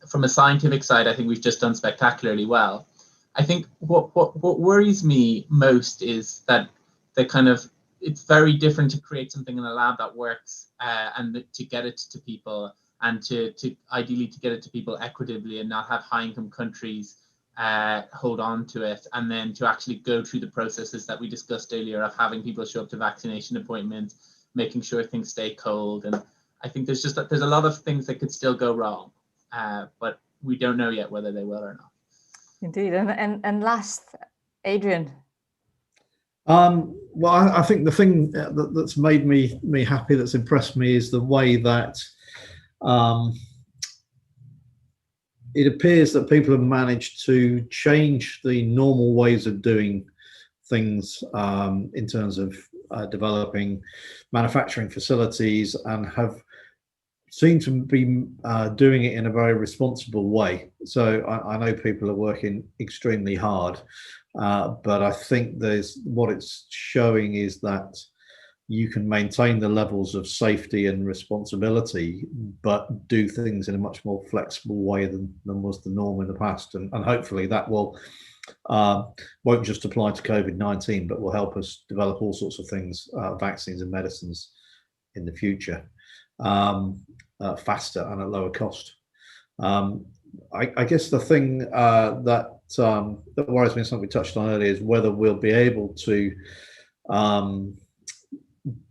From a scientific side, I think we've just done spectacularly well. I think what worries me most is that it's very different to create something in a lab that works and to get it to people, and to ideally to get it to people equitably and not have high-income countries hold on to it, and then to actually go through the processes that we discussed earlier of having people show up to vaccination appointments, making sure things stay cold. And I think there's a lot of things that could still go wrong, but we don't know yet whether they will or not. Indeed. And last, Adrian. Well, I think the thing that's made me happy, that's impressed me, is the way that it appears that people have managed to change the normal ways of doing things in terms of developing manufacturing facilities, and have seemed to be doing it in a very responsible way. So I know people are working extremely hard, but I think what it's showing is that you can maintain the levels of safety and responsibility, but do things in a much more flexible way than was the norm in the past. And hopefully that won't just apply to COVID-19, but will help us develop all sorts of things, vaccines and medicines in the future, faster and at lower cost. I guess the thing that worries me, something we touched on earlier, is whether we'll be able to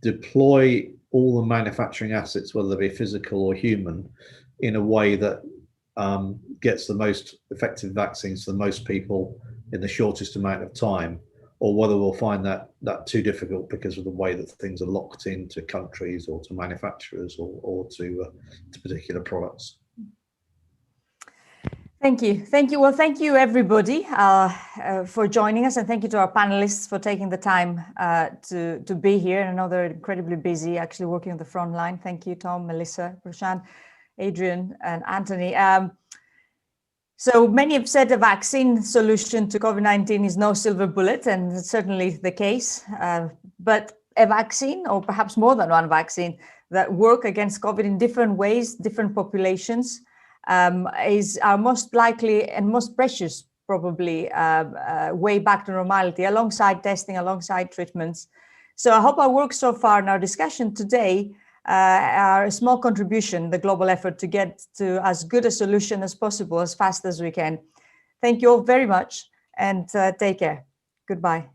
deploy all the manufacturing assets, whether they be physical or human, in a way that gets the most effective vaccines to the most people in the shortest amount of time, or whether we'll find that too difficult because of the way that things are locked into countries or to manufacturers or to particular products. Thank you. Well, thank you everybody for joining us, and thank you to our panelists for taking the time to be here. I know they're incredibly busy, actually working on the front line. Thank you, Tom, Melissa, Prashant, Adrian, and Anthony. So many have said a vaccine solution to COVID-19 is no silver bullet, and it's certainly the case. But a vaccine, or perhaps more than one vaccine, that work against COVID in different ways, different populations, is our most likely and most precious, probably, way back to normality, alongside testing, alongside treatments. So I hope our work so far in our discussion today are a small contribution, the global effort to get to as good a solution as possible, as fast as we can. Thank you all very much, and take care. Goodbye.